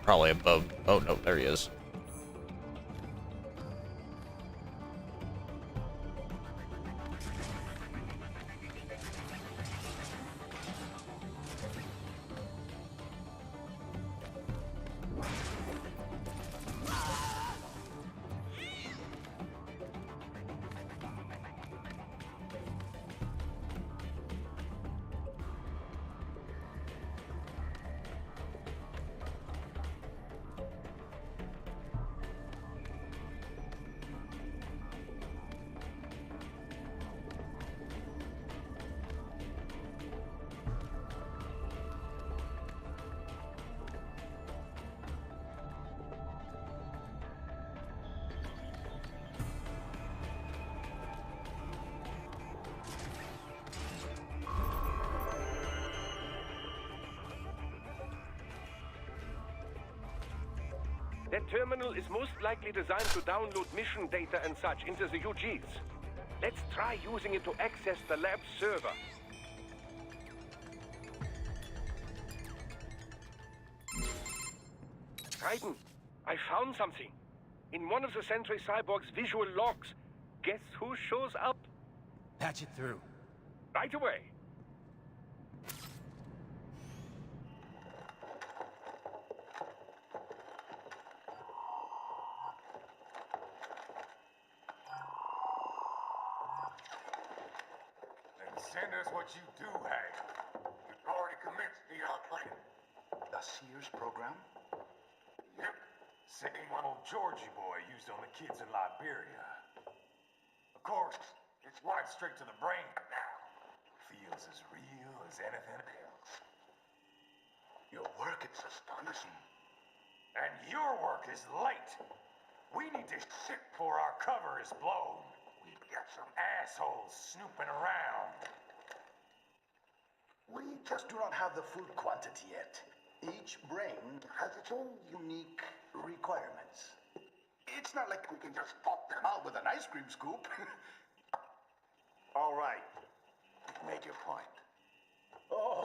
Probably above. Oh no, there he is. That terminal is most likely designed to download mission data and such into the UGs. Let's try using it to access the lab server. Raiden, I found something. In one of the Sentry Cyborg's visual logs. Guess who shows up? Patch it through. Right away. Send us what you do have. You've already commenced the plan. The Sears program? Yep. Same one old Georgie boy used on the kids in Liberia. Of course, it's right straight to the brain now. Feels as real as anything else. Your work is astonishing. And your work is late. We need to ship before our cover is blown. We've got some assholes snooping around. We just do not have the full quantity yet. Each brain has its own unique requirements. It's not like we can just pop them out with an ice cream scoop. All right. Make your point. Oh,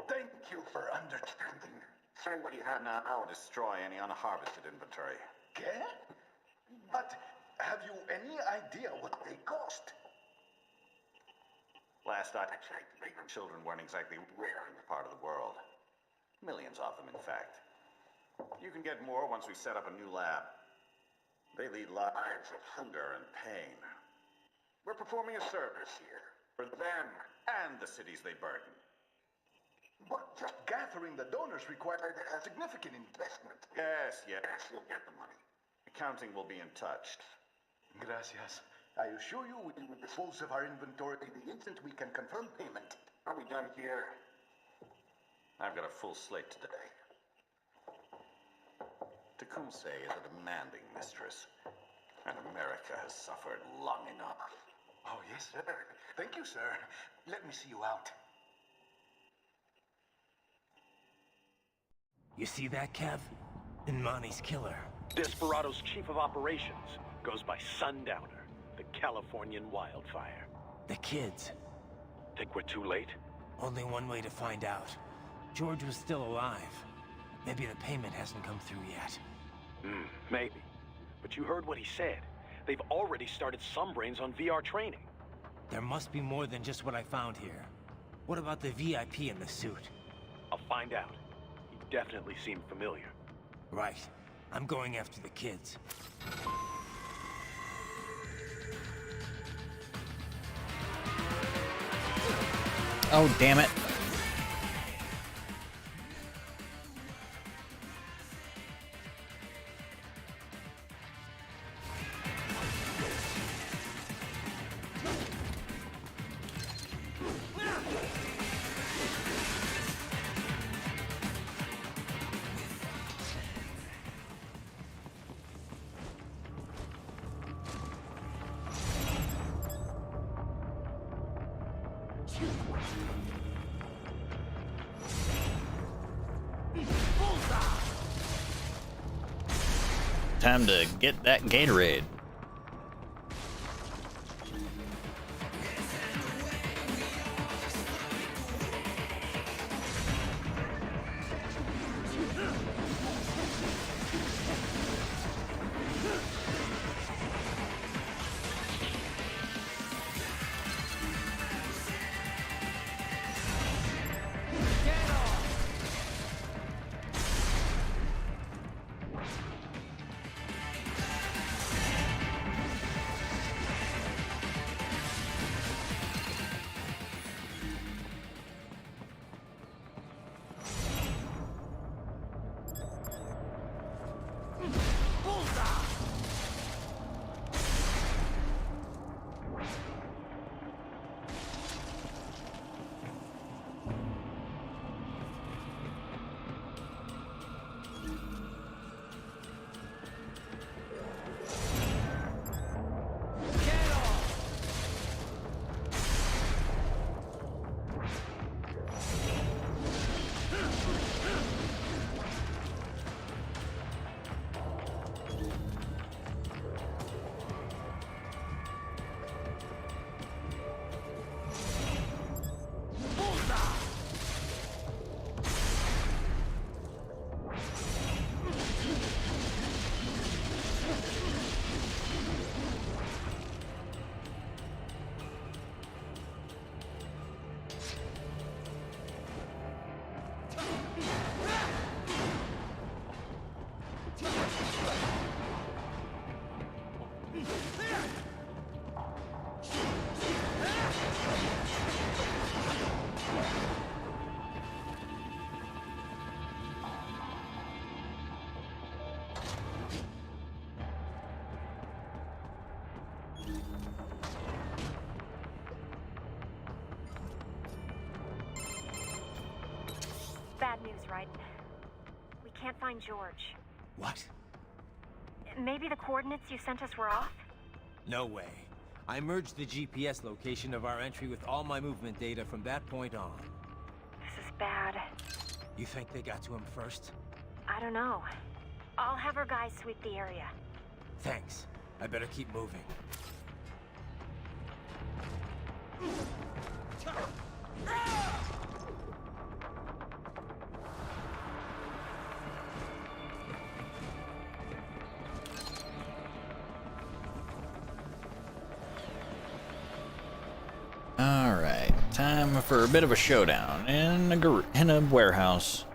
thank you for understanding. Send what you have now or destroy any unharvested inventory. Okay? But have you any idea what they cost? Last I checked, children weren't exactly rare in the part of the world. Millions of them, in fact. You can get more once we set up a new lab. They lead lives of hunger and pain. We're performing a service here for them and the cities they burden. But just gathering the donors required a significant investment. Yes, you'll get the money. Accounting will be in touch. Gracias. I assure you we will dispose of our inventory the instant we can confirm payment. Are we done here? I've got a full slate today. Tecumseh is a demanding mistress, and America has suffered long enough. Oh, yes, sir. Thank you, sir. Let me see you out. You see that, Kev? Imani's killer. Desperado's chief of operations goes by Sundowner, the Californian wildfire. The kids. Think we're too late? Only one way to find out. George was still alive. Maybe the payment hasn't come through yet. Maybe. But you heard what he said. They've already started some brains on VR training. There must be more than just what I found here. What about the VIP in the suit? I'll find out. He definitely seemed familiar. Right. I'm going after the kids. Oh, damn it. Time to get that Gatorade. bad news, Raiden. We can't find George. What? Maybe the coordinates you sent us were off? No way. I merged the GPS location of our entry with all my movement data from that point on. This is bad. You think they got to him first? I don't know. I'll have our guys sweep the area. Thanks. I better keep moving. All right, time for a bit of a showdown in a warehouse.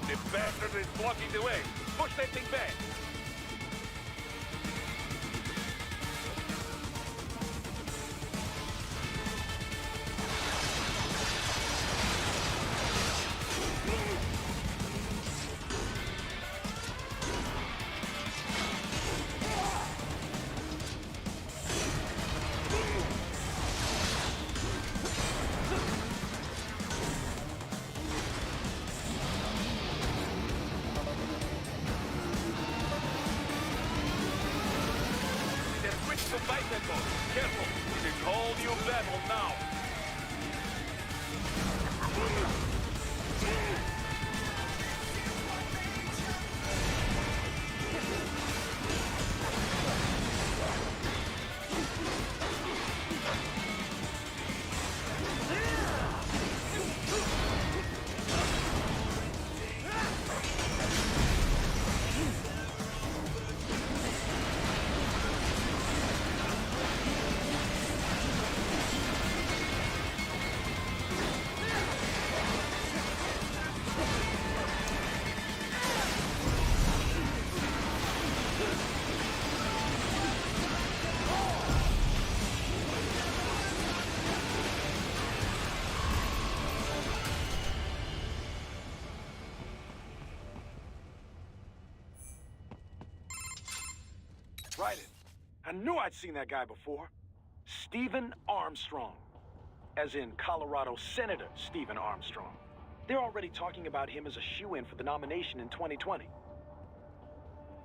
The bastard is blocking the way. Push that thing back. Careful, it is all new battle now. Right it. I knew I'd seen that guy before. Stephen Armstrong. As in Colorado Senator Stephen Armstrong. They're already talking about him as a shoo-in for the nomination in 2020.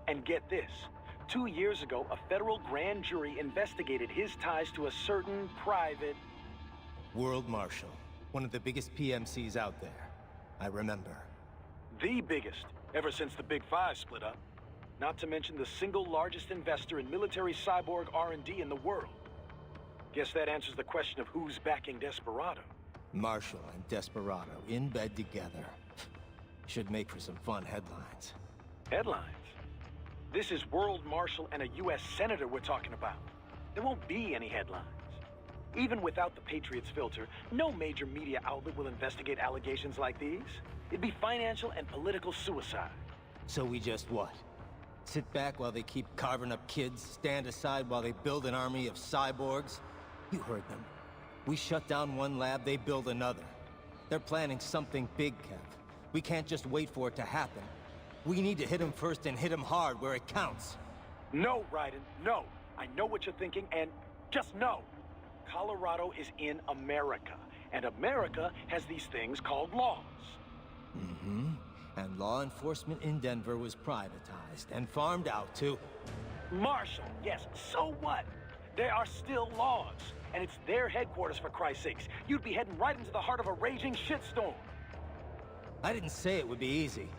And get this. 2 years ago, a federal grand jury investigated his ties to a certain private... World Marshal. One of the biggest PMCs out there. I remember. The biggest, ever since the Big Five split up. Not to mention the single largest investor in military cyborg R&D in the world. Guess that answers the question of who's backing Desperado. Marshall and Desperado in bed together. Should make for some fun headlines. Headlines? This is World Marshal and a U.S. Senator we're talking about. There won't be any headlines. Even without the Patriots filter, no major media outlet will investigate allegations like these. It'd be financial and political suicide. So we just what? Sit back while they keep carving up kids, stand aside while they build an army of cyborgs? You heard them. We shut down one lab, they build another. They're planning something big, Kev. We can't just wait for it to happen. We need to hit them first and hit them hard where it counts. No, Raiden, no. I know what you're thinking, and just no. Colorado is in America, and America has these things called laws. Mm-hmm. And law enforcement in Denver was privatized and farmed out to... Marshall, yes, so what? There are still laws, and it's their headquarters, for Christ's sakes. You'd be heading right into the heart of a raging shitstorm. I didn't say it would be easy.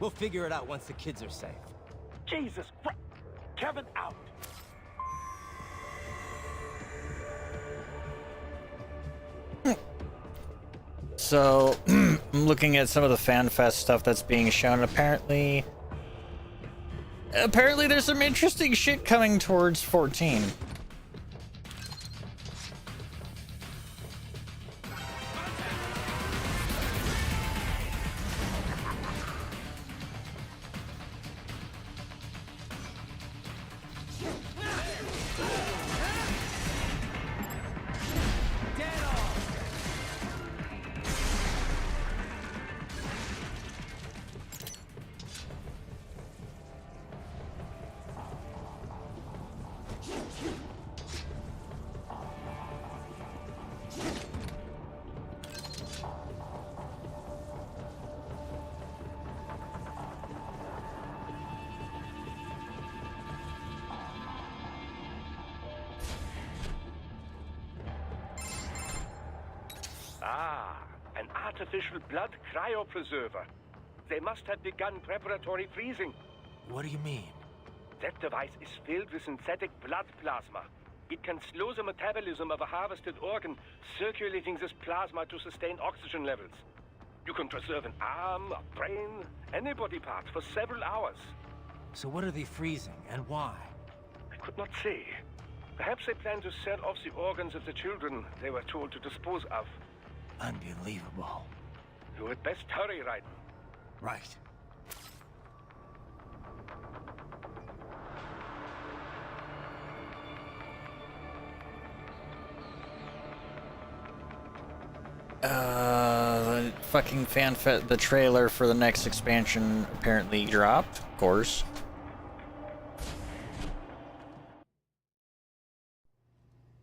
We'll figure it out once the kids are safe. Jesus Christ. Kevin out. So, I'm looking at some of the FanFest stuff that's being shown. Apparently there's some interesting shit coming towards 14. artificial blood cryopreserver. They must have begun preparatory freezing. What do you mean? That device is filled with synthetic blood plasma. It can slow the metabolism of a harvested organ, circulating this plasma to sustain oxygen levels. You can preserve an arm, a brain, any body part for several hours. So what are they freezing, and why? I could not say. Perhaps they plan to sell off the organs of the children they were told to dispose of. Unbelievable. You had best hurry, Raiden. Right. The fucking the trailer for the next expansion apparently dropped, of course.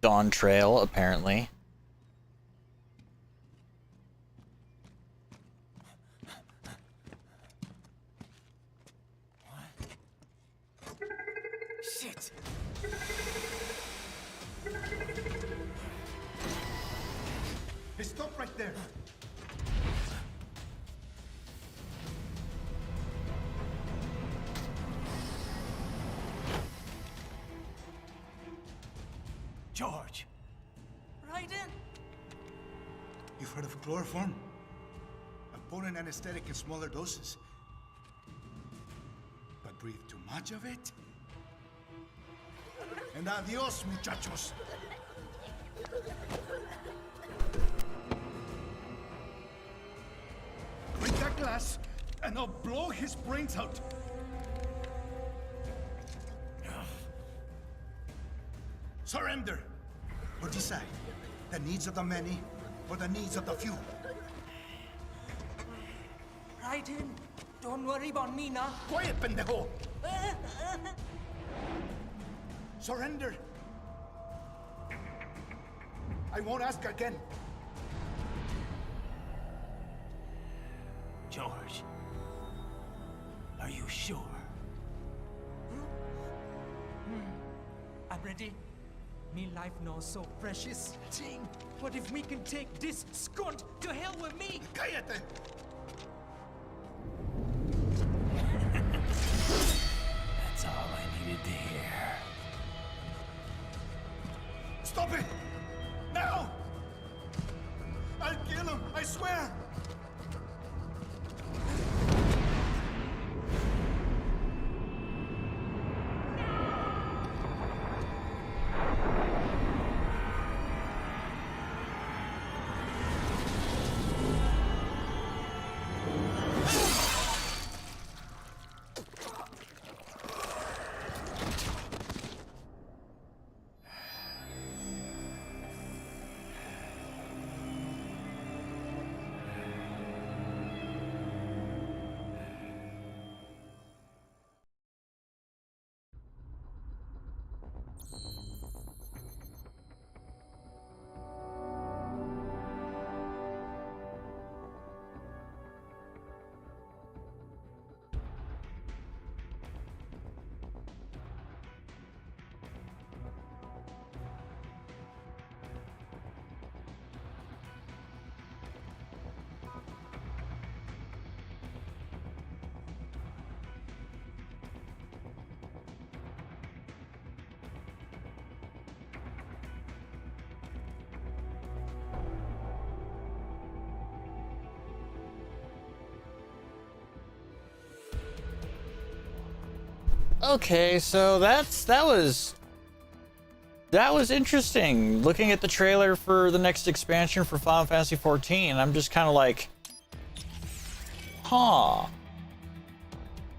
Dawn Trail, apparently. Shit! Hey, stop right there. George! Raiden! You've heard of chloroform? A potent anesthetic in smaller doses. But breathe too much of it? And adios, muchachos! Break that glass, and I'll blow his brains out! Surrender! Or decide. The needs of the many, or the needs of the few. Raiden, don't worry about me now. Quiet, pendejo! Surrender! I won't ask again. George, are you sure? I'm ready. Me life now so precious. Ting, what if we can take this skunt to hell with me? Cállate! That's all I needed to hear. Stop it! Now! I'll kill him, I swear! Okay, so that was interesting. Looking at the trailer for the next expansion for Final Fantasy XIV, I'm just kind of like, huh.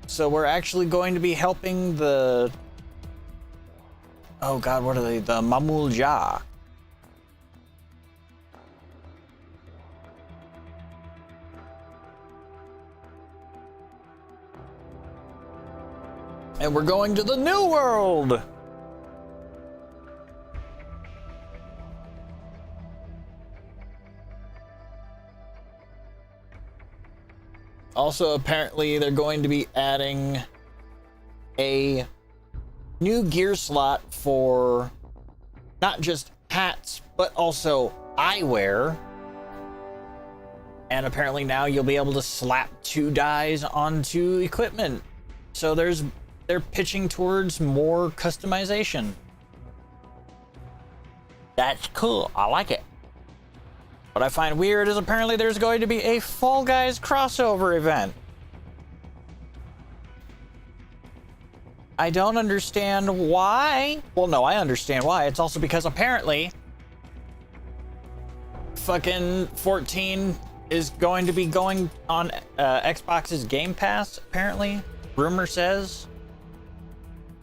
So we're actually going to be helping the, oh god, what are they? The Mamulja. And we're going to the New World! Also, apparently, they're going to be adding a new gear slot for not just hats, but also eyewear. And apparently now you'll be able to slap 2 dies onto equipment. So they're pitching towards more customization. That's cool. I like it. What I find weird is apparently there's going to be a Fall Guys crossover event. I don't understand why. Well, no, I understand why. It's also because apparently fucking 14 is going to be going on Xbox's Game Pass, apparently. Rumor says.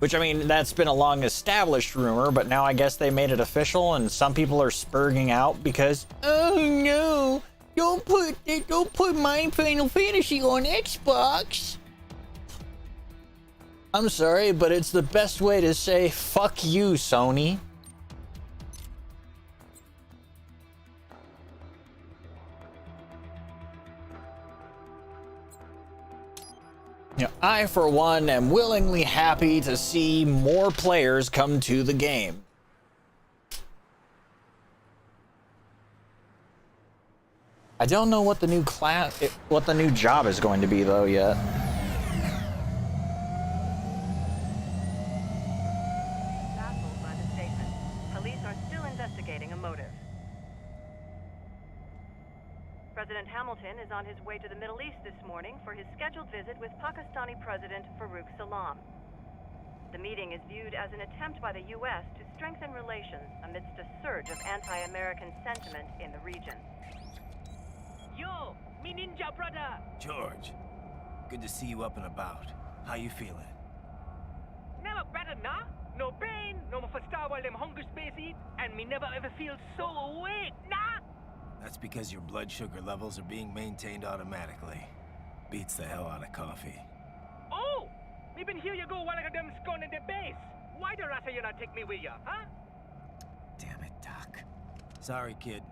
Which, I mean, that's been a long established rumor, but now I guess they made it official, and some people are spurging out because, oh no, don't put my Final Fantasy on Xbox. I'm sorry, but it's the best way to say fuck you, Sony. You know, I, for one, am willingly happy to see more players come to the game. I don't know what the new what the new job is going to be, though, yet. Baffled by the statement, police are still investigating a motive. President Hamilton is on his way to the Middle East this morning for his scheduled visit with Pakistani President Farouk Salam. The meeting is viewed as an attempt by the U.S. to strengthen relations amidst a surge of anti-American sentiment in the region. Yo, me ninja brother! George, good to see you up and about. How you feeling? Never better, nah? No pain, no mafasta while them hunger space eat, and me never ever feel so awake, nah? That's because your blood sugar levels are being maintained automatically. Beats the hell out of coffee. Oh! Me been here you go while I got them scone in the base. Why the rasta you not take me with ya, huh? Damn it, Doc. Sorry, kid.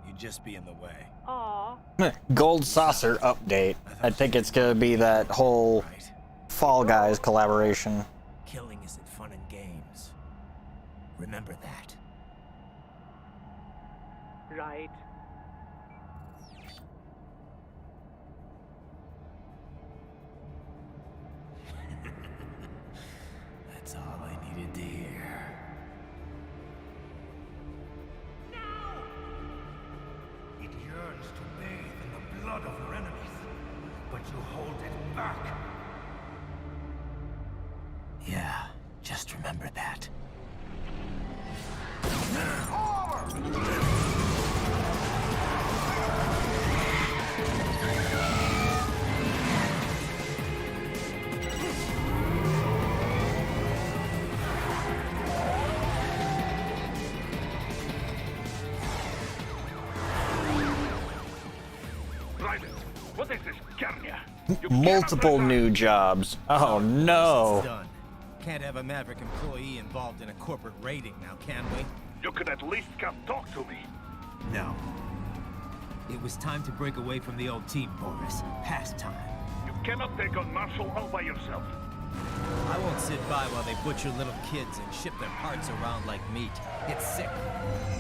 You'd just be in the way. Aw. Gold Saucer update. I think it's gonna be that whole Fall Guys collaboration. Killing isn't fun and games. Remember that. Right. That's all I needed to hear. It yearns to bathe in the blood of your enemies, but you hold it back. Yeah, just remember that. What is this, Garnia? Multiple new jobs. Oh no. It's done. Can't have a Maverick employee involved in a corporate raiding now, can we? You could at least come talk to me. No. It was time to break away from the old team, Boris. Past time. You cannot take on Marshall all by yourself. I won't sit by while they butcher little kids and ship their parts around like meat. It's sick.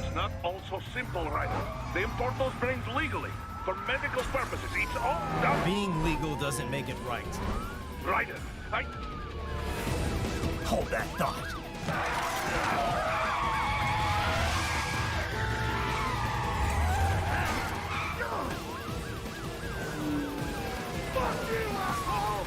It's not all so simple, Ryder. They import those brains legally. For medical purposes, it's all done. Being legal doesn't make it right. Ryder, I... Hold that thought. Fuck you, asshole!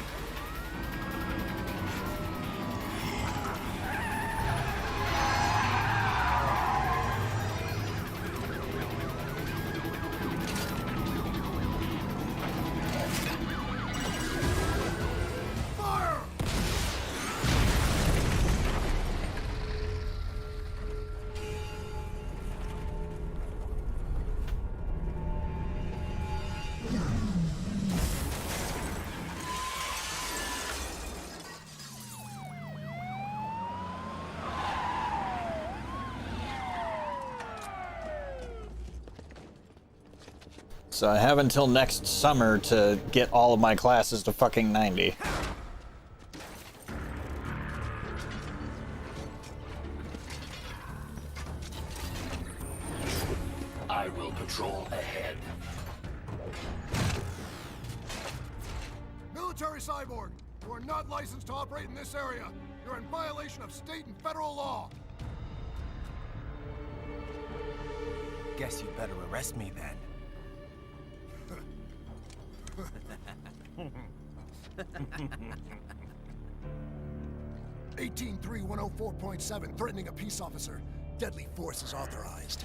So I have until next summer to get all of my classes to fucking 90. I will patrol ahead. Military cyborg, you are not licensed to operate in this area. You're in violation of state and federal law. Guess you better arrest me then. 183-104.7, threatening a peace officer. Deadly force is authorized.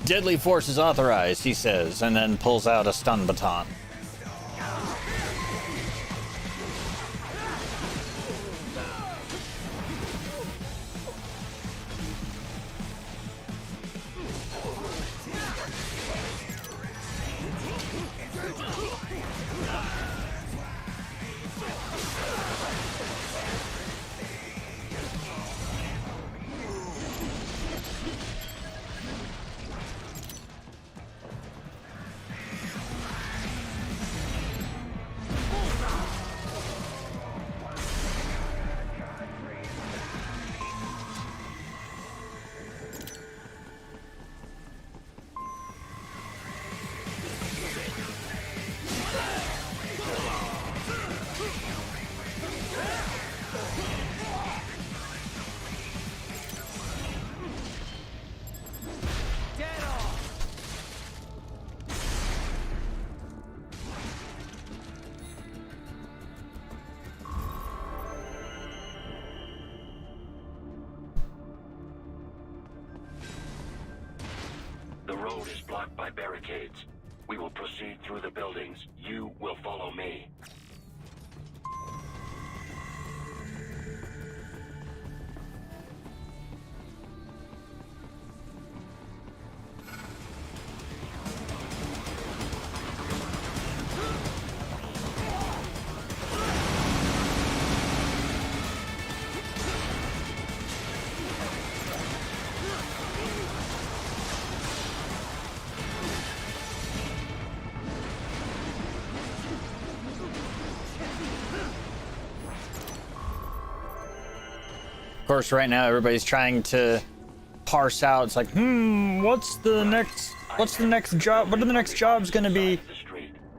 Deadly force is authorized, he says, and then pulls out a stun baton. The road is blocked by barricades. We will proceed through the buildings. You will follow me. Of course, right now everybody's trying to parse out. It's like, what's the next job? What are the next jobs going to be?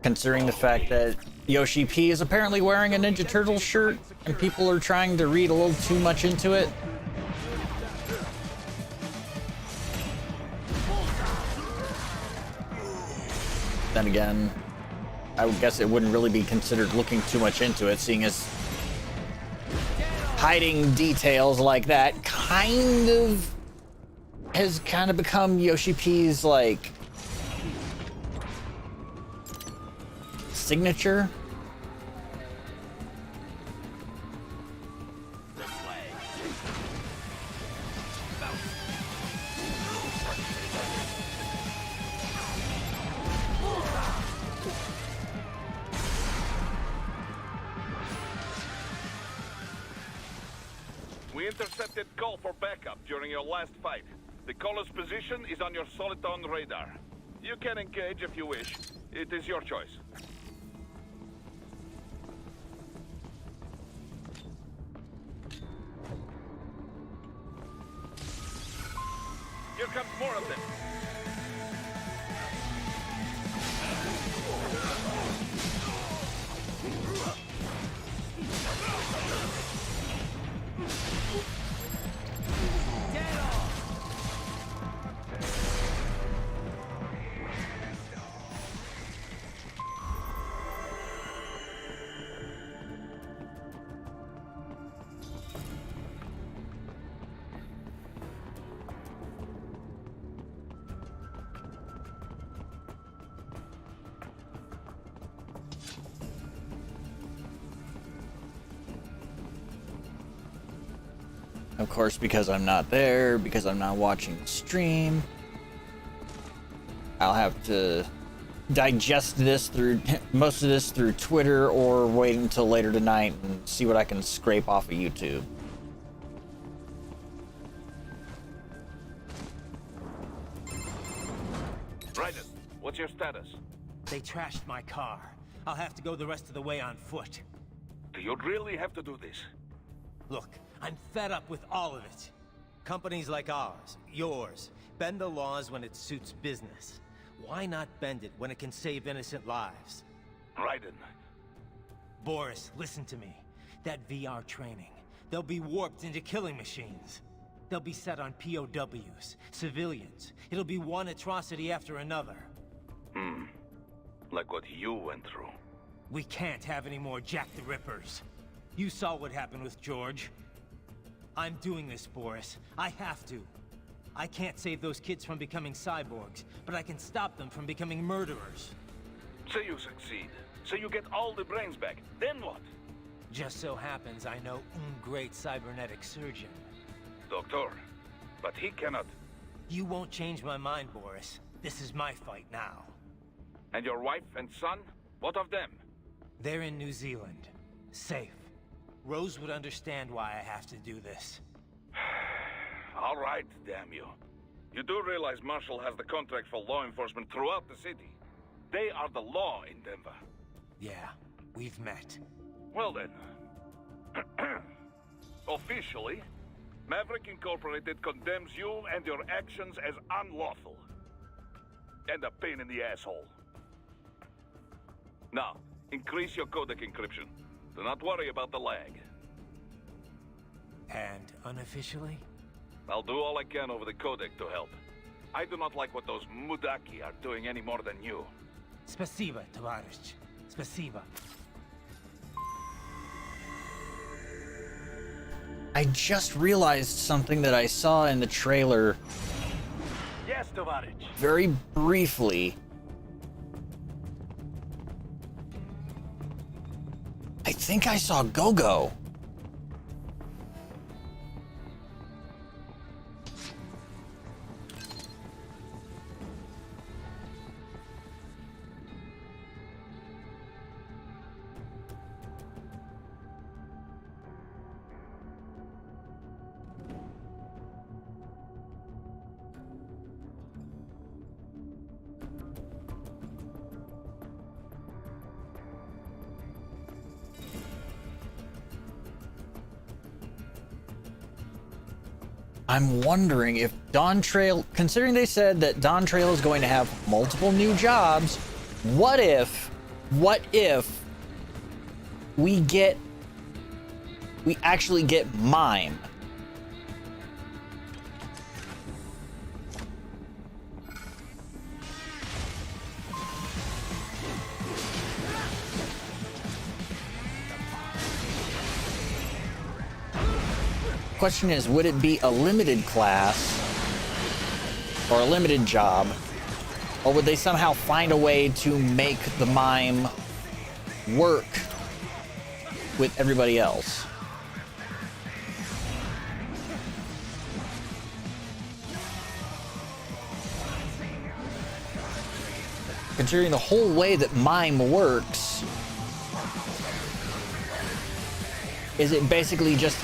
Considering the fact that Yoshi P is apparently wearing a Ninja Turtle shirt, and people are trying to read a little too much into it. Then again, I would guess it wouldn't really be considered looking too much into it, seeing as hiding details like that has kind of become Yoshi P's, like, signature. We intercepted call for backup during your last fight. The caller's position is on your Soliton radar. You can engage if you wish. It is your choice. Here comes more of them. Of course, because I'm not there, because I'm not watching the stream, I'll have to digest this through most of this through Twitter or wait until later tonight and see what I can scrape off of YouTube. Raiden, what's your status? They trashed my car. I'll have to go the rest of the way on foot. Do you really have to do this? Look, I'm fed up with all of it. Companies like ours, yours, bend the laws when it suits business. Why not bend it when it can save innocent lives? Raiden. Boris, listen to me. That VR training, they'll be warped into killing machines. They'll be set on POWs, civilians. It'll be one atrocity after another. Like what you went through. We can't have any more Jack the Rippers. You saw what happened with George. I'm doing this, Boris. I have to. I can't save those kids from becoming cyborgs, but I can stop them from becoming murderers. So you succeed. So you get all the brains back. Then what? Just so happens I know great cybernetic surgeon. Doctor. But he cannot. You won't change my mind, Boris. This is my fight now. And your wife and son? What of them? They're in New Zealand. Safe. Rose would understand why I have to do this. All right, damn you. You do realize Marshall has the contract for law enforcement throughout the city. They are the law in Denver. Yeah, we've met. Well then. Officially, Maverick Incorporated condemns you and your actions as unlawful. And a pain in the asshole. Now, increase your codec encryption. Do not worry about the lag. And unofficially? I'll do all I can over the codec to help. I do not like what those Mudaki are doing any more than you. Spasiba, Tavarish. Spasiba. I just realized something that I saw in the trailer Yes, Tavarish. very briefly. I think I saw Go-Go. I'm wondering if Dawn Trail, considering they said that Dawn Trail is going to have multiple new jobs, what if we actually get Mime? Question is, would it be a limited class or a limited job, or would they somehow find a way to make the Mime work with everybody else? Considering the whole way that Mime works, is it basically just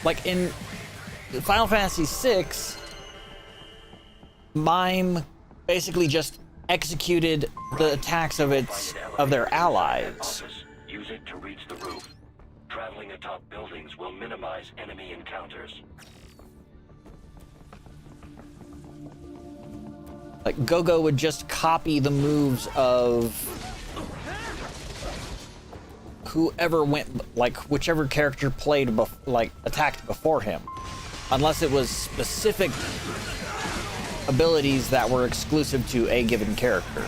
like in Final Fantasy VI, Mime basically just executed the attacks of their allies. Use it to reach the roof. Traveling atop buildings will minimize enemy encounters. Like Go-Go would just copy the moves of whoever went, like whichever character played, attacked before him, unless it was specific abilities that were exclusive to a given character.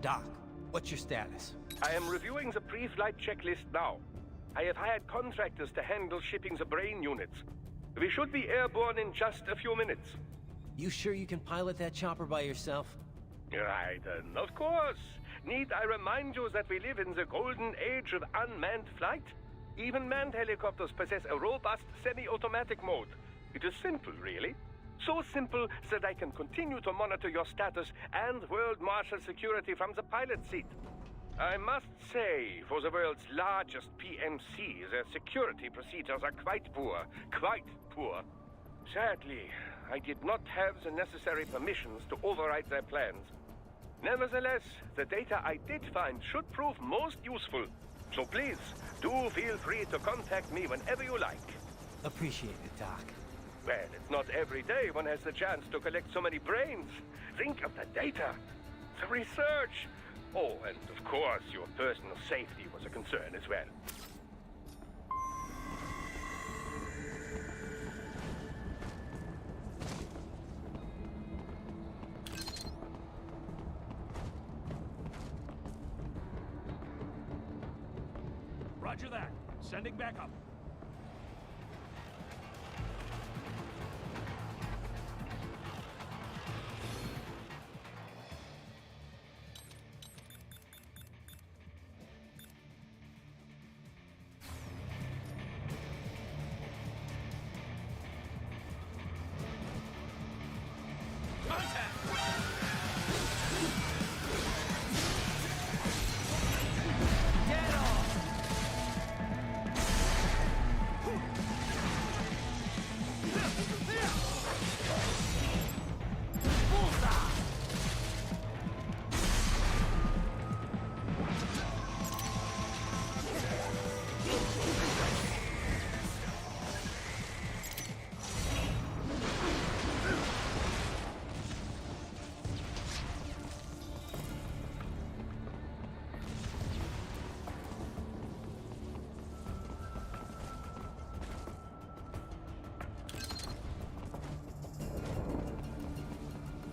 Doc, what's your status? I am reviewing the pre-flight checklist now. I have hired contractors to handle shipping the brain units. We should be airborne in just a few minutes. You sure you can pilot that chopper by yourself? Raiden, of course. Need I remind you that we live in the golden age of unmanned flight? Even manned helicopters possess a robust semi-automatic mode. It is simple, really. So simple that I can continue to monitor your status and world marshal security from the pilot seat. I must say, for the world's largest PMC, their security procedures are quite poor. Quite poor. Sadly, I did not have the necessary permissions to override their plans. Nevertheless, the data I did find should prove most useful. So please, do feel free to contact me whenever you like. Appreciate it, Doc. Well, it's not every day one has the chance to collect so many brains. Think of the data, the research. Oh, and of course, your personal safety was a concern as well. Roger that. Sending back up.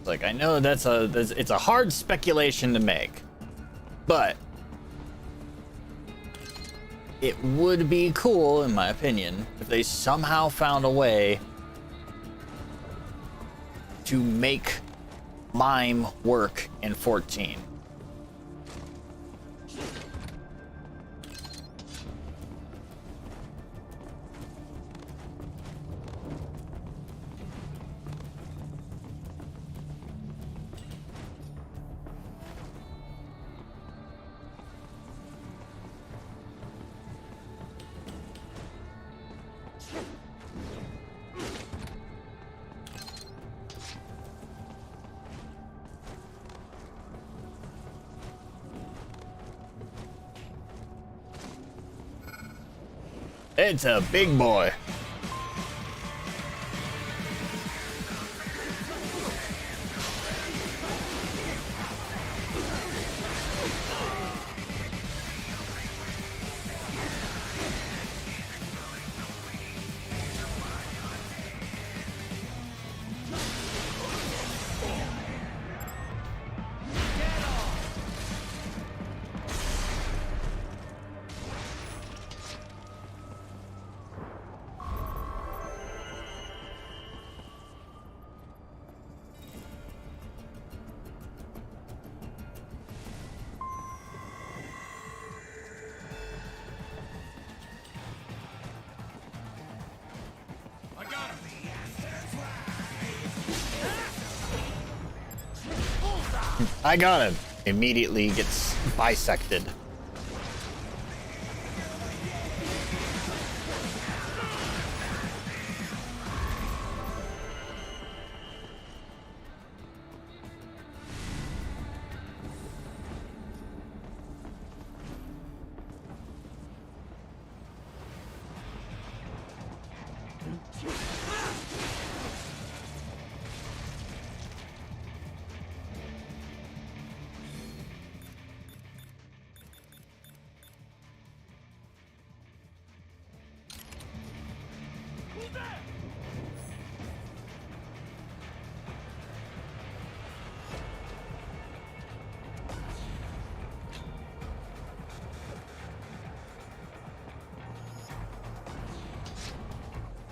Like, I know it's a hard speculation to make, but it would be cool, in my opinion, if they somehow found a way to make Mime work in 14. It's a big boy. I got him. Immediately gets bisected.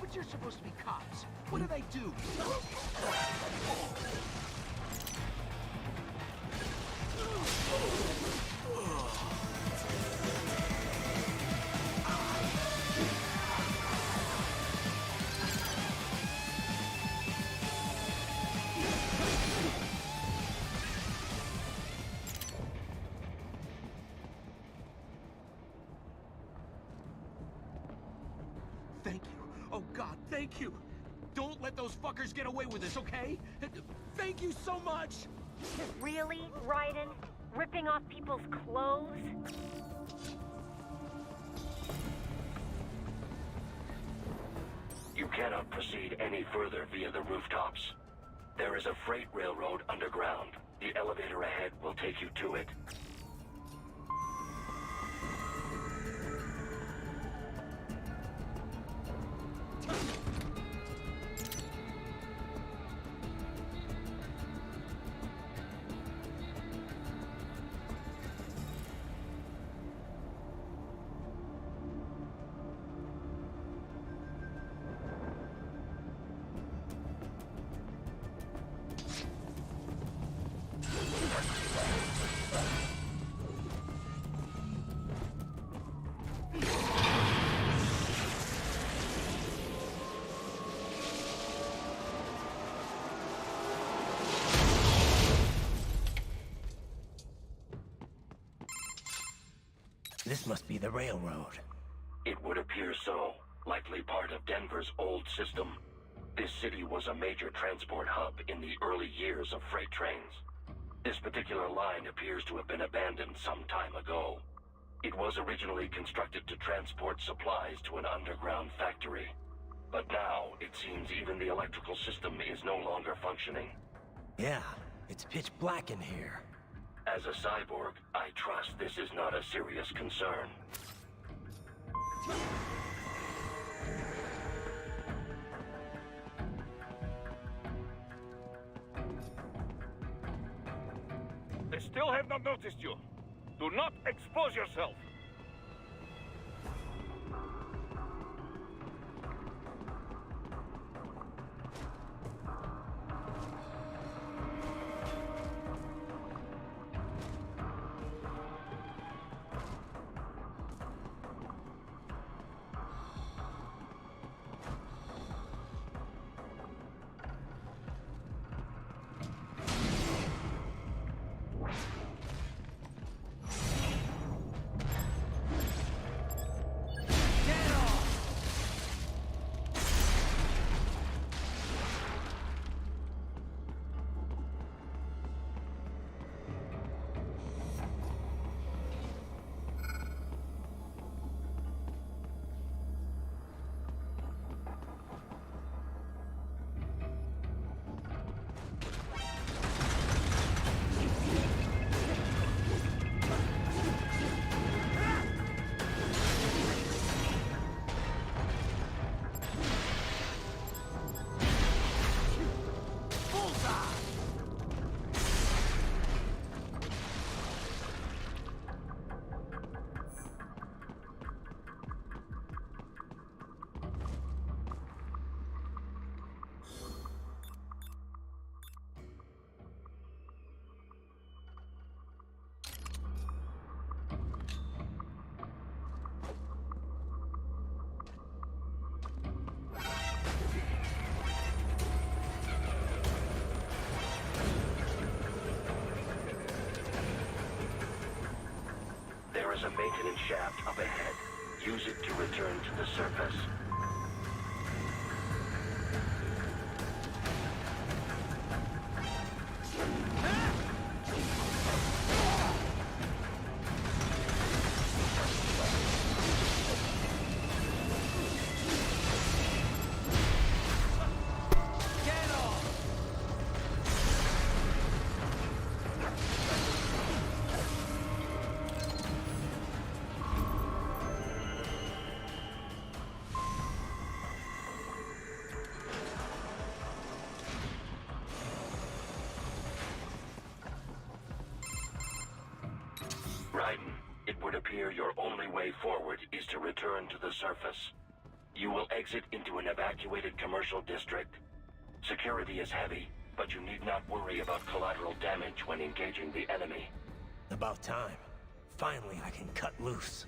But you're supposed to be cops. What do they do? God, thank you. Don't let those fuckers get away with this, okay? Thank you so much! Really, Raiden? Ripping off people's clothes? You cannot proceed any further via the rooftops. There is a freight railroad underground. The elevator ahead will take you to it. This must be the railroad. It would appear so. Likely part of Denver's old system. This city was a major transport hub in the early years of freight trains. This particular line appears to have been abandoned some time ago. It was originally constructed to transport supplies to an underground factory. But now, it seems even the electrical system is no longer functioning. Yeah, it's pitch black in here. As a cyborg, I trust this is not a serious concern. They still have not noticed you. Do not expose yourself. There is a maintenance shaft up ahead. Use it to return to the surface. Raiden, it would appear your only way forward is to return to the surface. You will exit into an evacuated commercial district. Security is heavy, but you need not worry about collateral damage when engaging the enemy. About time. Finally, I can cut loose.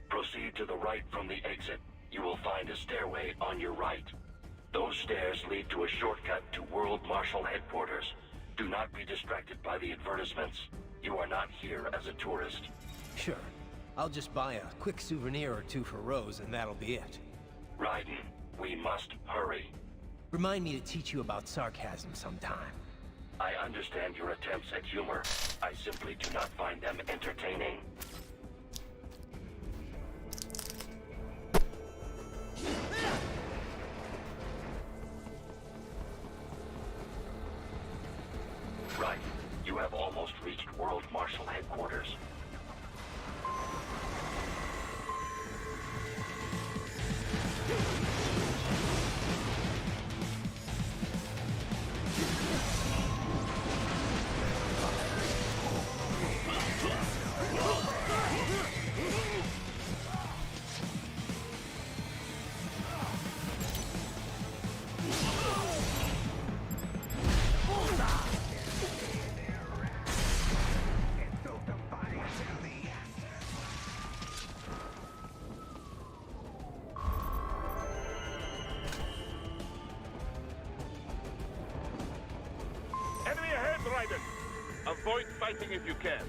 Proceed to the right from the exit. You will find a stairway on your right. Those stairs lead to a shortcut to World Marshal Headquarters. Do not be distracted by the advertisements. You are not here as a tourist. Sure. I'll just buy a quick souvenir or two for Rose and that'll be it. Raiden, We must hurry. Remind me to teach you about sarcasm sometime. I understand your attempts at humor. I simply do not find them entertaining. Right. You have almost reached World Marshal Headquarters. Enemy ahead, Raiden! Avoid fighting if you can.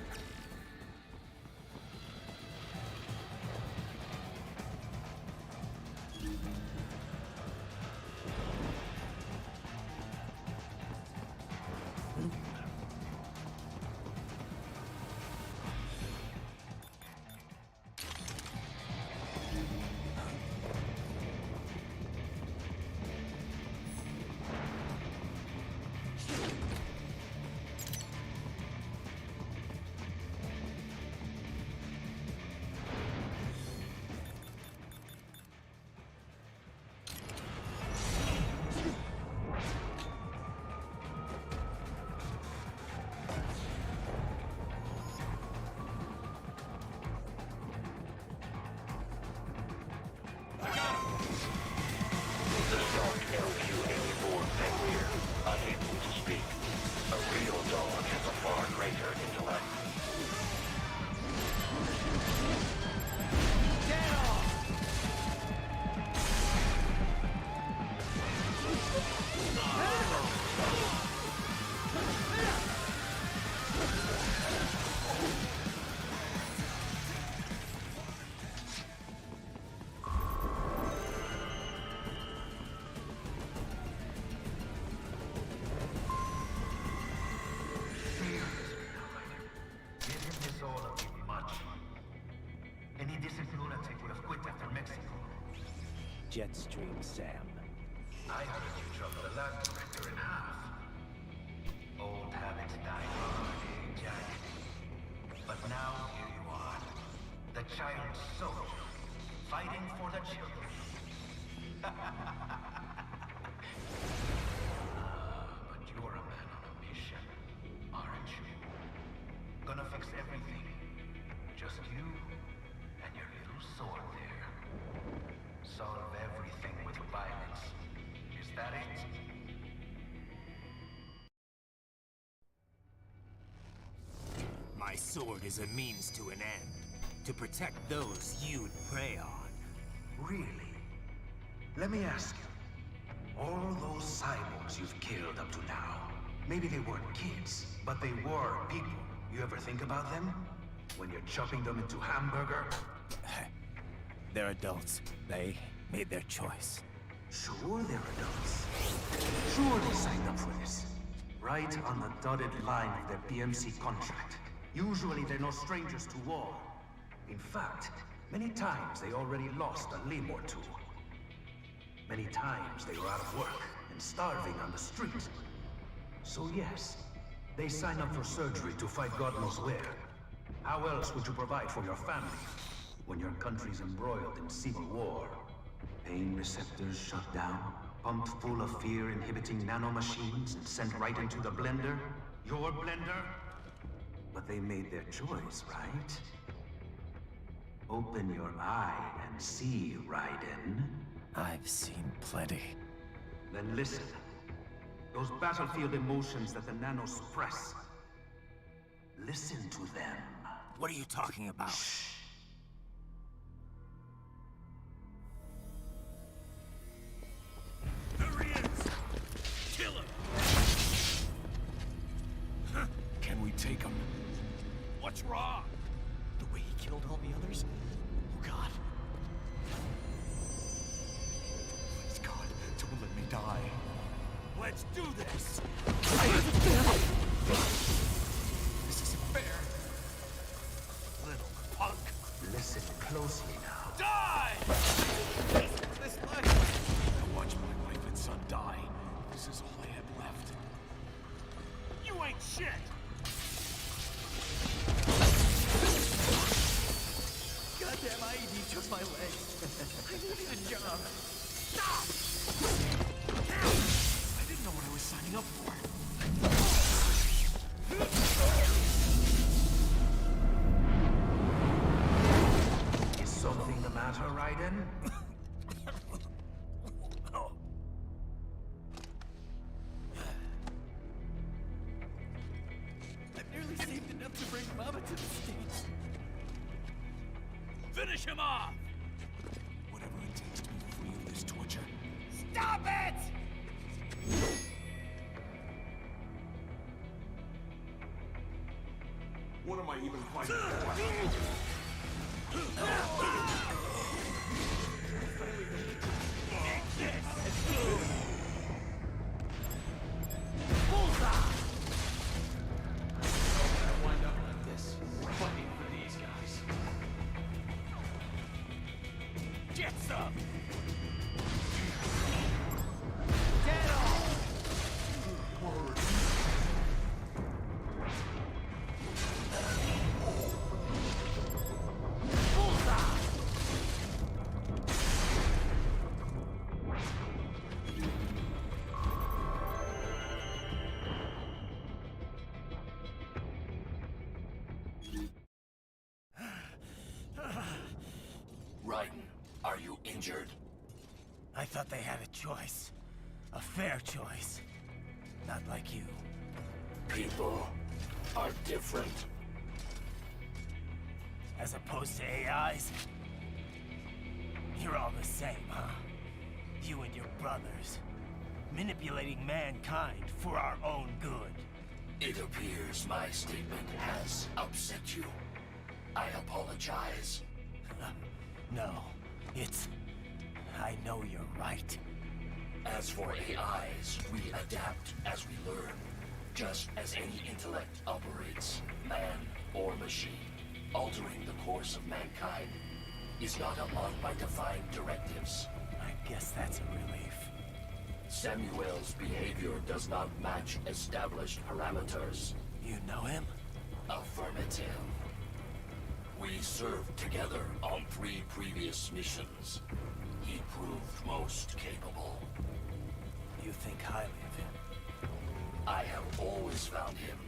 The Stark LQ-84 Fenrir, unable to speak. A real dog has a far greater intellect. Didn't this all a bit much? Any decent lunatic would have quit after Mexico. Jetstream, Sam. I heard you chop the lab director in half. Old habits die hard, eh, Jack? But now here you are. The child soldier, fighting for the children. But you're a man on a mission, aren't you? Gonna fix everything. Just you and your little sword there. Solve everything with violence. Is that it? My sword is a means to an end. To protect those you'd prey on. Really? Let me ask you. All those cyborgs you've killed up to now, maybe they weren't kids, but they were people. You ever think about them? When you're chopping them into hamburger? They're adults. They made their choice. Sure they're adults. Sure they signed up for this. Right on the dotted line of their PMC contract. Usually they're no strangers to war. In fact, many times they already lost a limb or two. Many times they were out of work and starving on the street. So yes, they sign up for surgery to fight God knows where. How else would you provide for your family when your country's embroiled in civil war? Pain receptors shut down, pumped full of fear-inhibiting nanomachines and sent right into the blender? Your blender? But they made their choice, right? Open your eye and see, Raiden. I've seen plenty. Then listen. Those battlefield emotions that the nanos suppress. Listen to them. What are you talking about? Shh. There he is! Kill him! Can we take him? What's wrong? The way he killed all the others? Oh God. Please, die. Let's do this! This isn't fair. Little punk! Listen closely now. Die! This life! I watched my wife and son die. This is all I had left. You ain't shit! Goddamn IED took my legs. I needed a job. Stop! I didn't know what I was signing up for. Is something the matter, Raiden? I've nearly saved enough to bring Mama to the States. Finish him off! Whatever it takes to be free of this torture. Stop it! What am I even fighting for? Wind up like this, fighting for these guys. Get some! Get off! Raiden, are you injured? I thought they had a choice. A fair choice. Not like you. People are different. As opposed to AIs? You're all the same, huh? You and your brothers. Manipulating mankind for our own good. It appears my statement has upset you. I apologize. No, it's... I know you're right. As for AIs, we adapt as we learn. Just as any intellect operates, man or machine. Altering the course of mankind is not unlocked by defined directives. I guess that's a relief. Samuel's behavior does not match established parameters. You know him? Affirmative. We served together on 3 previous missions. He proved most capable. You think highly of him? I have always found him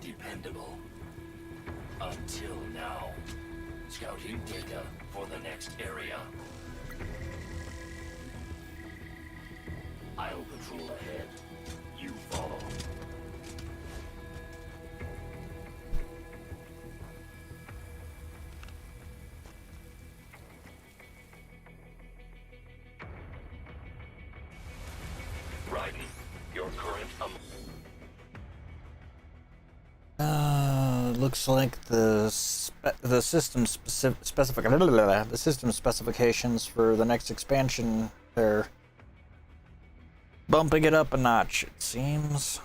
dependable. Until now. Scouting data for the next area. I'll patrol ahead. You follow. Raiden, your current Looks like the system the system specifications for the next expansion, they're bumping it up a notch, it seems.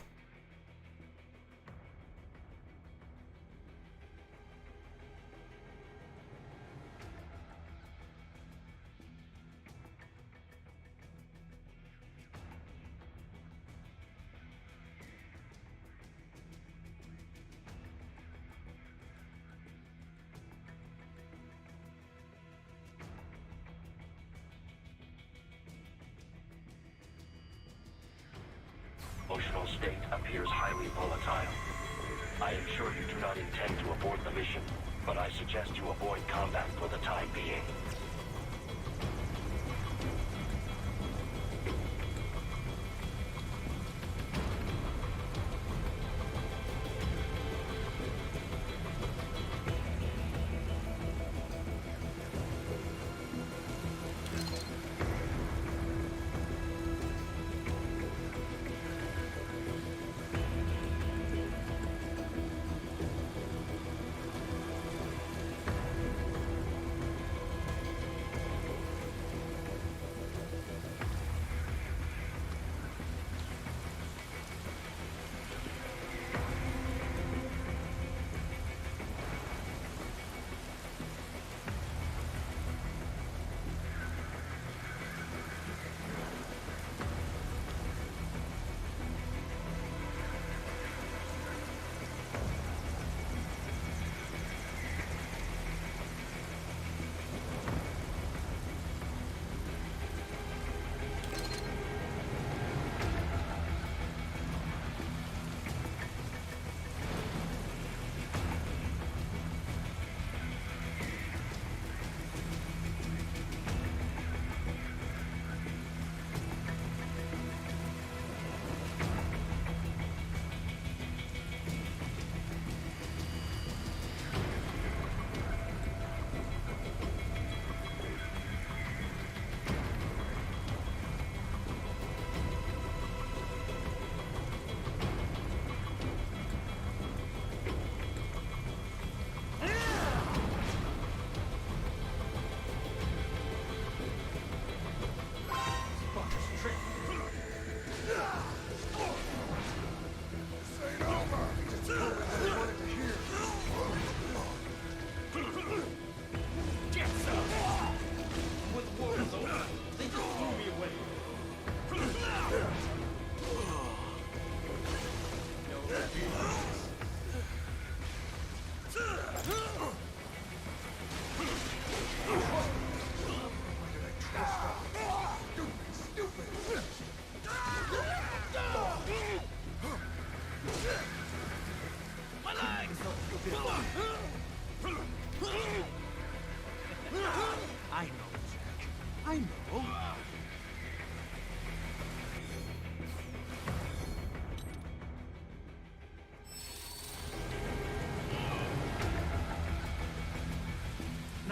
Emotional state appears highly volatile. I am sure you do not intend to abort the mission, but I suggest you avoid combat for the time being.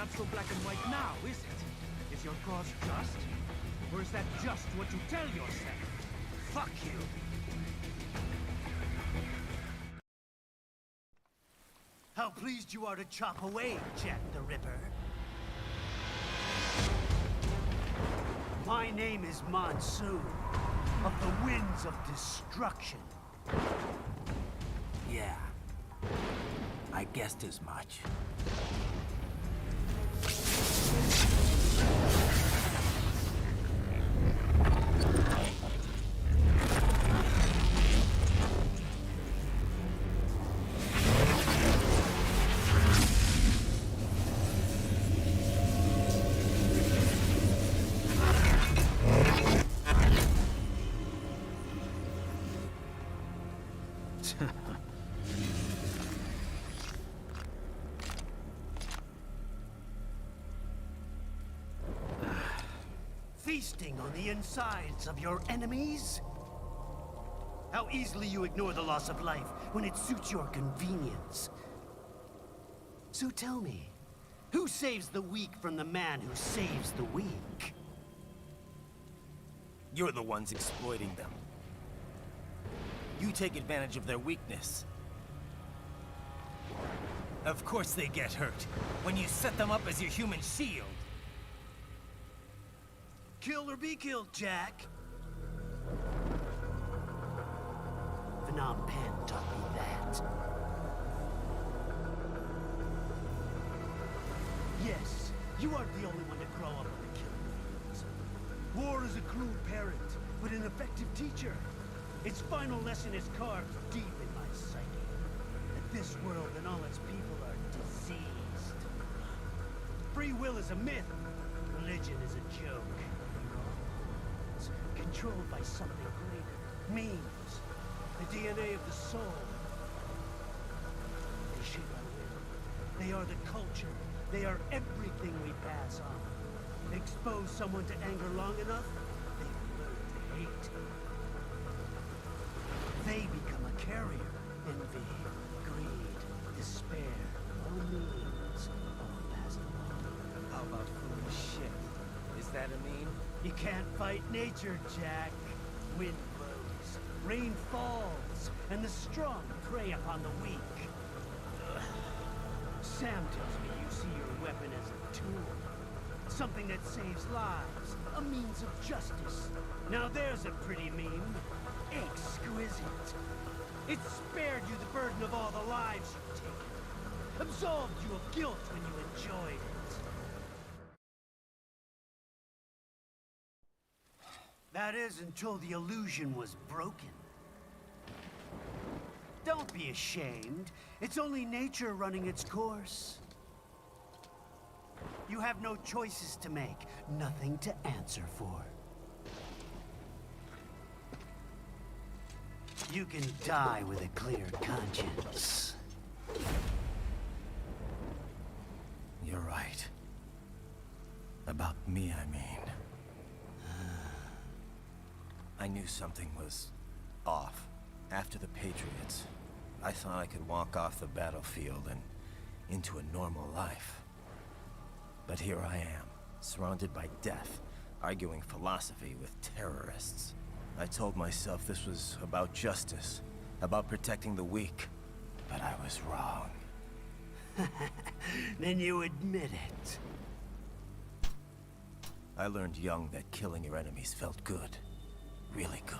not so black and white now, is it? Is your cause just? Or is that just what you tell yourself? Fuck you! How pleased you are to chop away, Jack the Ripper. My name is Monsoon, of the Winds of Destruction. Yeah, I guessed as much. Feasting on the insides of your enemies? How easily you ignore the loss of life when it suits your convenience. So tell me, who saves the weak from the man who saves the weak? You're the ones exploiting them. You take advantage of their weakness. Of course they get hurt when you set them up as your human shield. Kill or be killed, Jack. Phnom Penh taught me that. Yes, you aren't the only one to grow up on the killing fields. War is a cruel parent, but an effective teacher. Its final lesson is carved deep in my psyche. That this world and all its people are diseased. Free will is a myth. Religion is a joke. Controlled by something greater. Memes. The DNA of the soul. They shape our will. They are the culture. They are everything we pass on. Expose someone to anger long enough, they learn to hate. They become a carrier. Envy, greed, despair, all means, all passed along. How about foolish shit? Is that a meme? You can't fight nature, Jack. Wind blows, rain falls, and the strong prey upon the weak. Ugh. Sam tells me you see your weapon as a tool. Something that saves lives, a means of justice. Now there's a pretty meme. Exquisite. It spared you the burden of all the lives you've taken. Absolved you of guilt when you enjoyed it. That is, until the illusion was broken. Don't be ashamed. It's only nature running its course. You have no choices to make, nothing to answer for. You can die with a clear conscience. You're right. About me, I mean. I knew something was off. After the Patriots, I thought I could walk off the battlefield and into a normal life. But here I am, surrounded by death, arguing philosophy with terrorists. I told myself this was about justice, about protecting the weak. But I was wrong. Then you admit it. I learned young that killing your enemies felt good. Really good.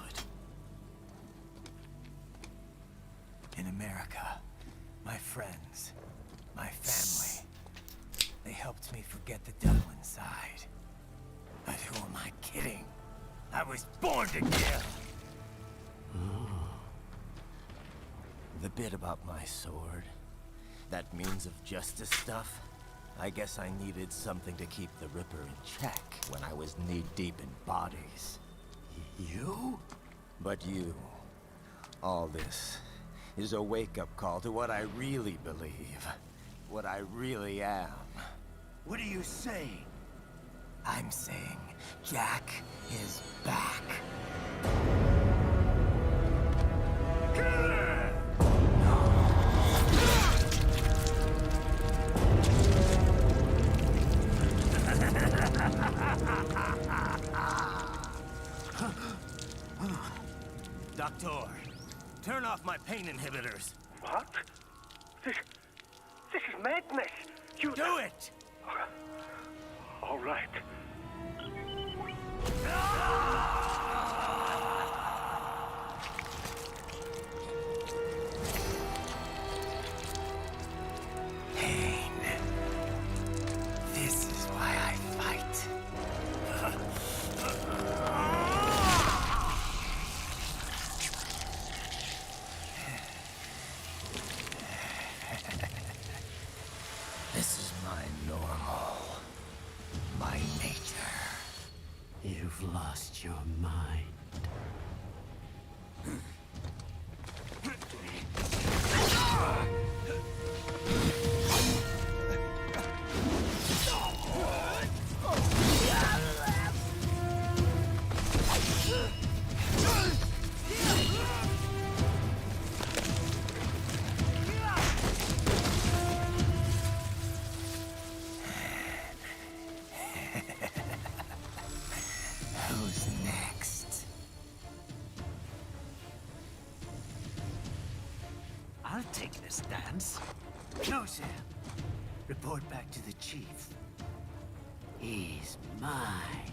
In America, my friends, my family, they helped me forget the devil inside. But who am I kidding? I was born to kill! The bit about my sword, that means of justice stuff, I guess I needed something to keep the Ripper in check when I was knee-deep in bodies. You? But you, all this, is a wake-up call to what I really believe. What I really am. What are you saying? I'm saying Jack is back. Doctor, turn off my pain inhibitors. What? This is madness. You do it! All right. Pain. This is why I fight. This is my normal. My nature. You've lost your mind. Who's next? I'll take this dance. No, Sam. Report back to the chief. He's mine.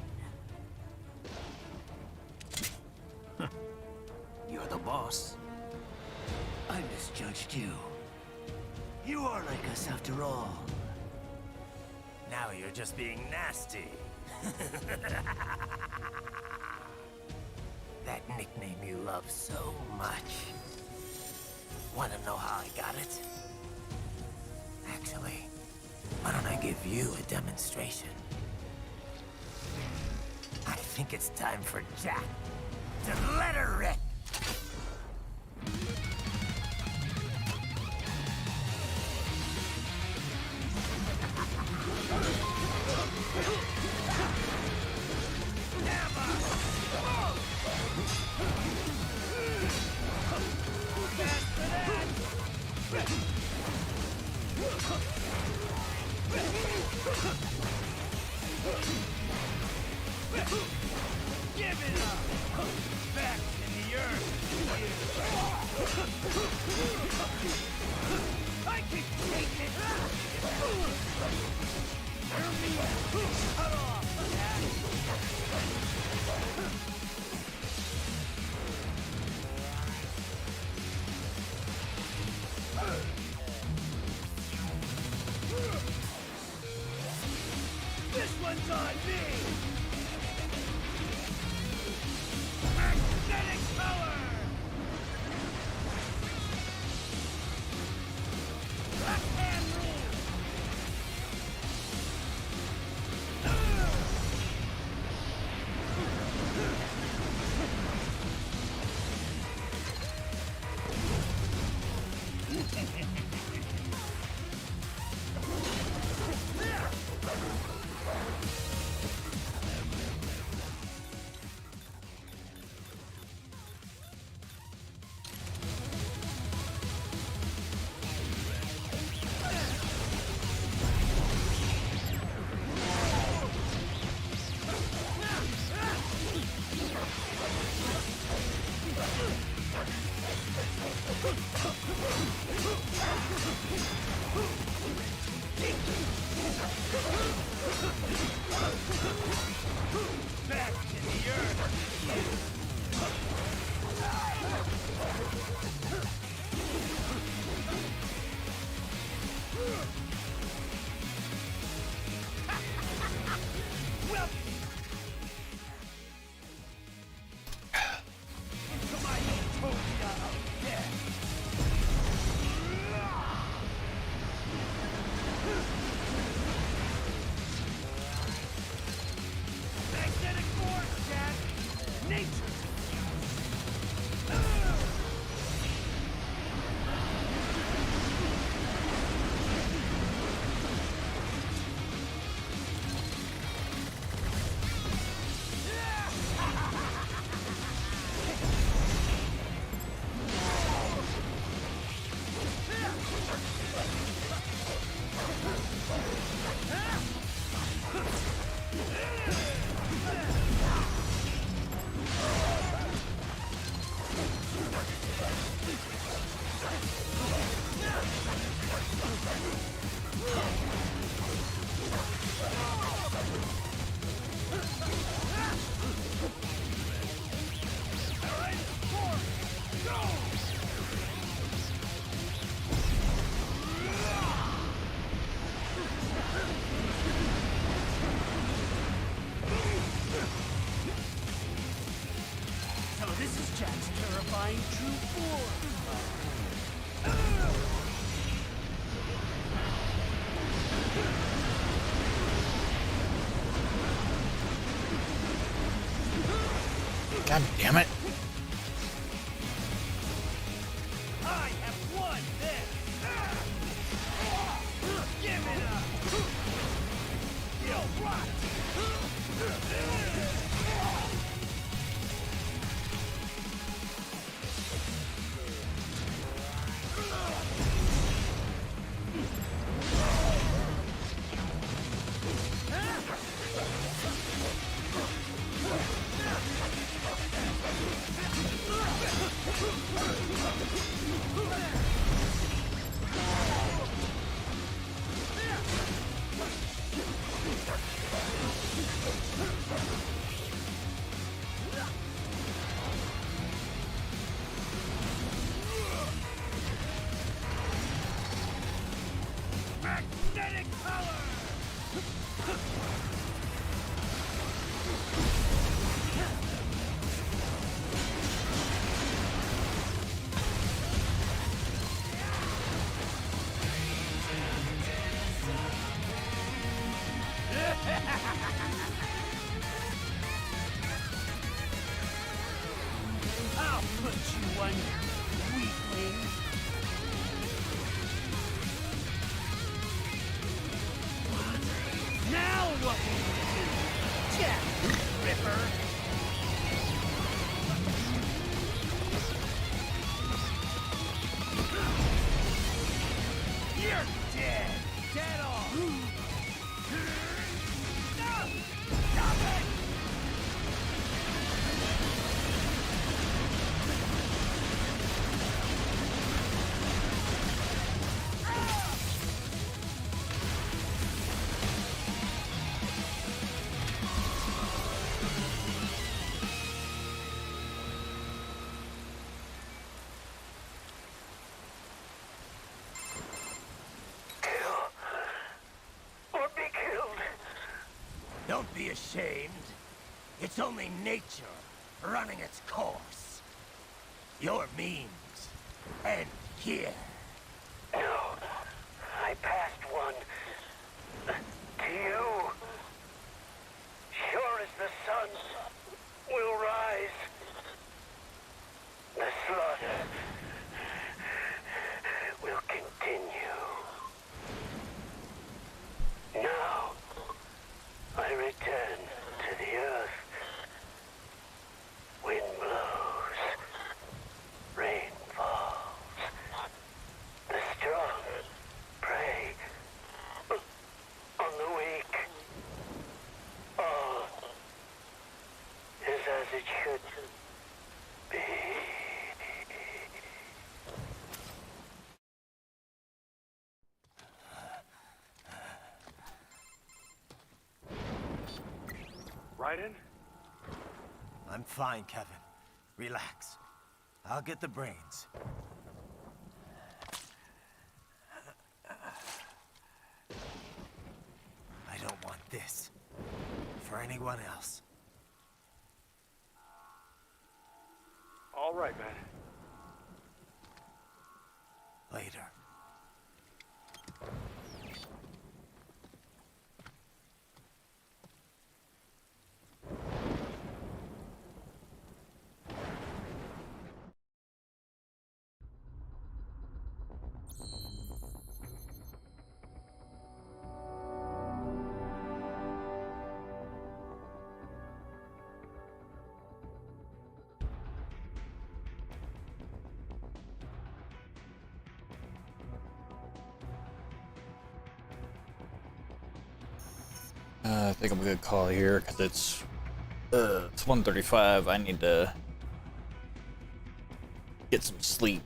You're the boss. I misjudged you. You are like us after all. Now you're just being nasty. That nickname you love so much. Wanna know how I got it? Actually, why don't I give you a demonstration? I think it's time for Jack to let her rip. Give it up! Back in the earth! I can take it! Hear me? Cut off! This one's on me! Aesthetic power! Backhand rule! Back in the earth! Well, into my utopia of death! Magnetic force, Jack! Nature! find true form. God damn it. I have won this! Give it up! You'll rot! Magnetic power! I'll put you under, weakling. Now what will you do? Jack Ripper! You're dead! Dead on! No! Stop it! Or be killed. Don't be ashamed. It's only nature running its course. Your means end here. No. I passed one. To you. Sure as the sun will rise. The slaughter will continue. Now, I return to the earth. Wind blows. Rain falls. The strong prey on the weak. All is as it should be. Raiden? I'm fine, Kevin. Relax. I'll get the brains. I don't want this for anyone else. All right, man. Later. I think I'm gonna call it here because it's 1:35. I need to get some sleep.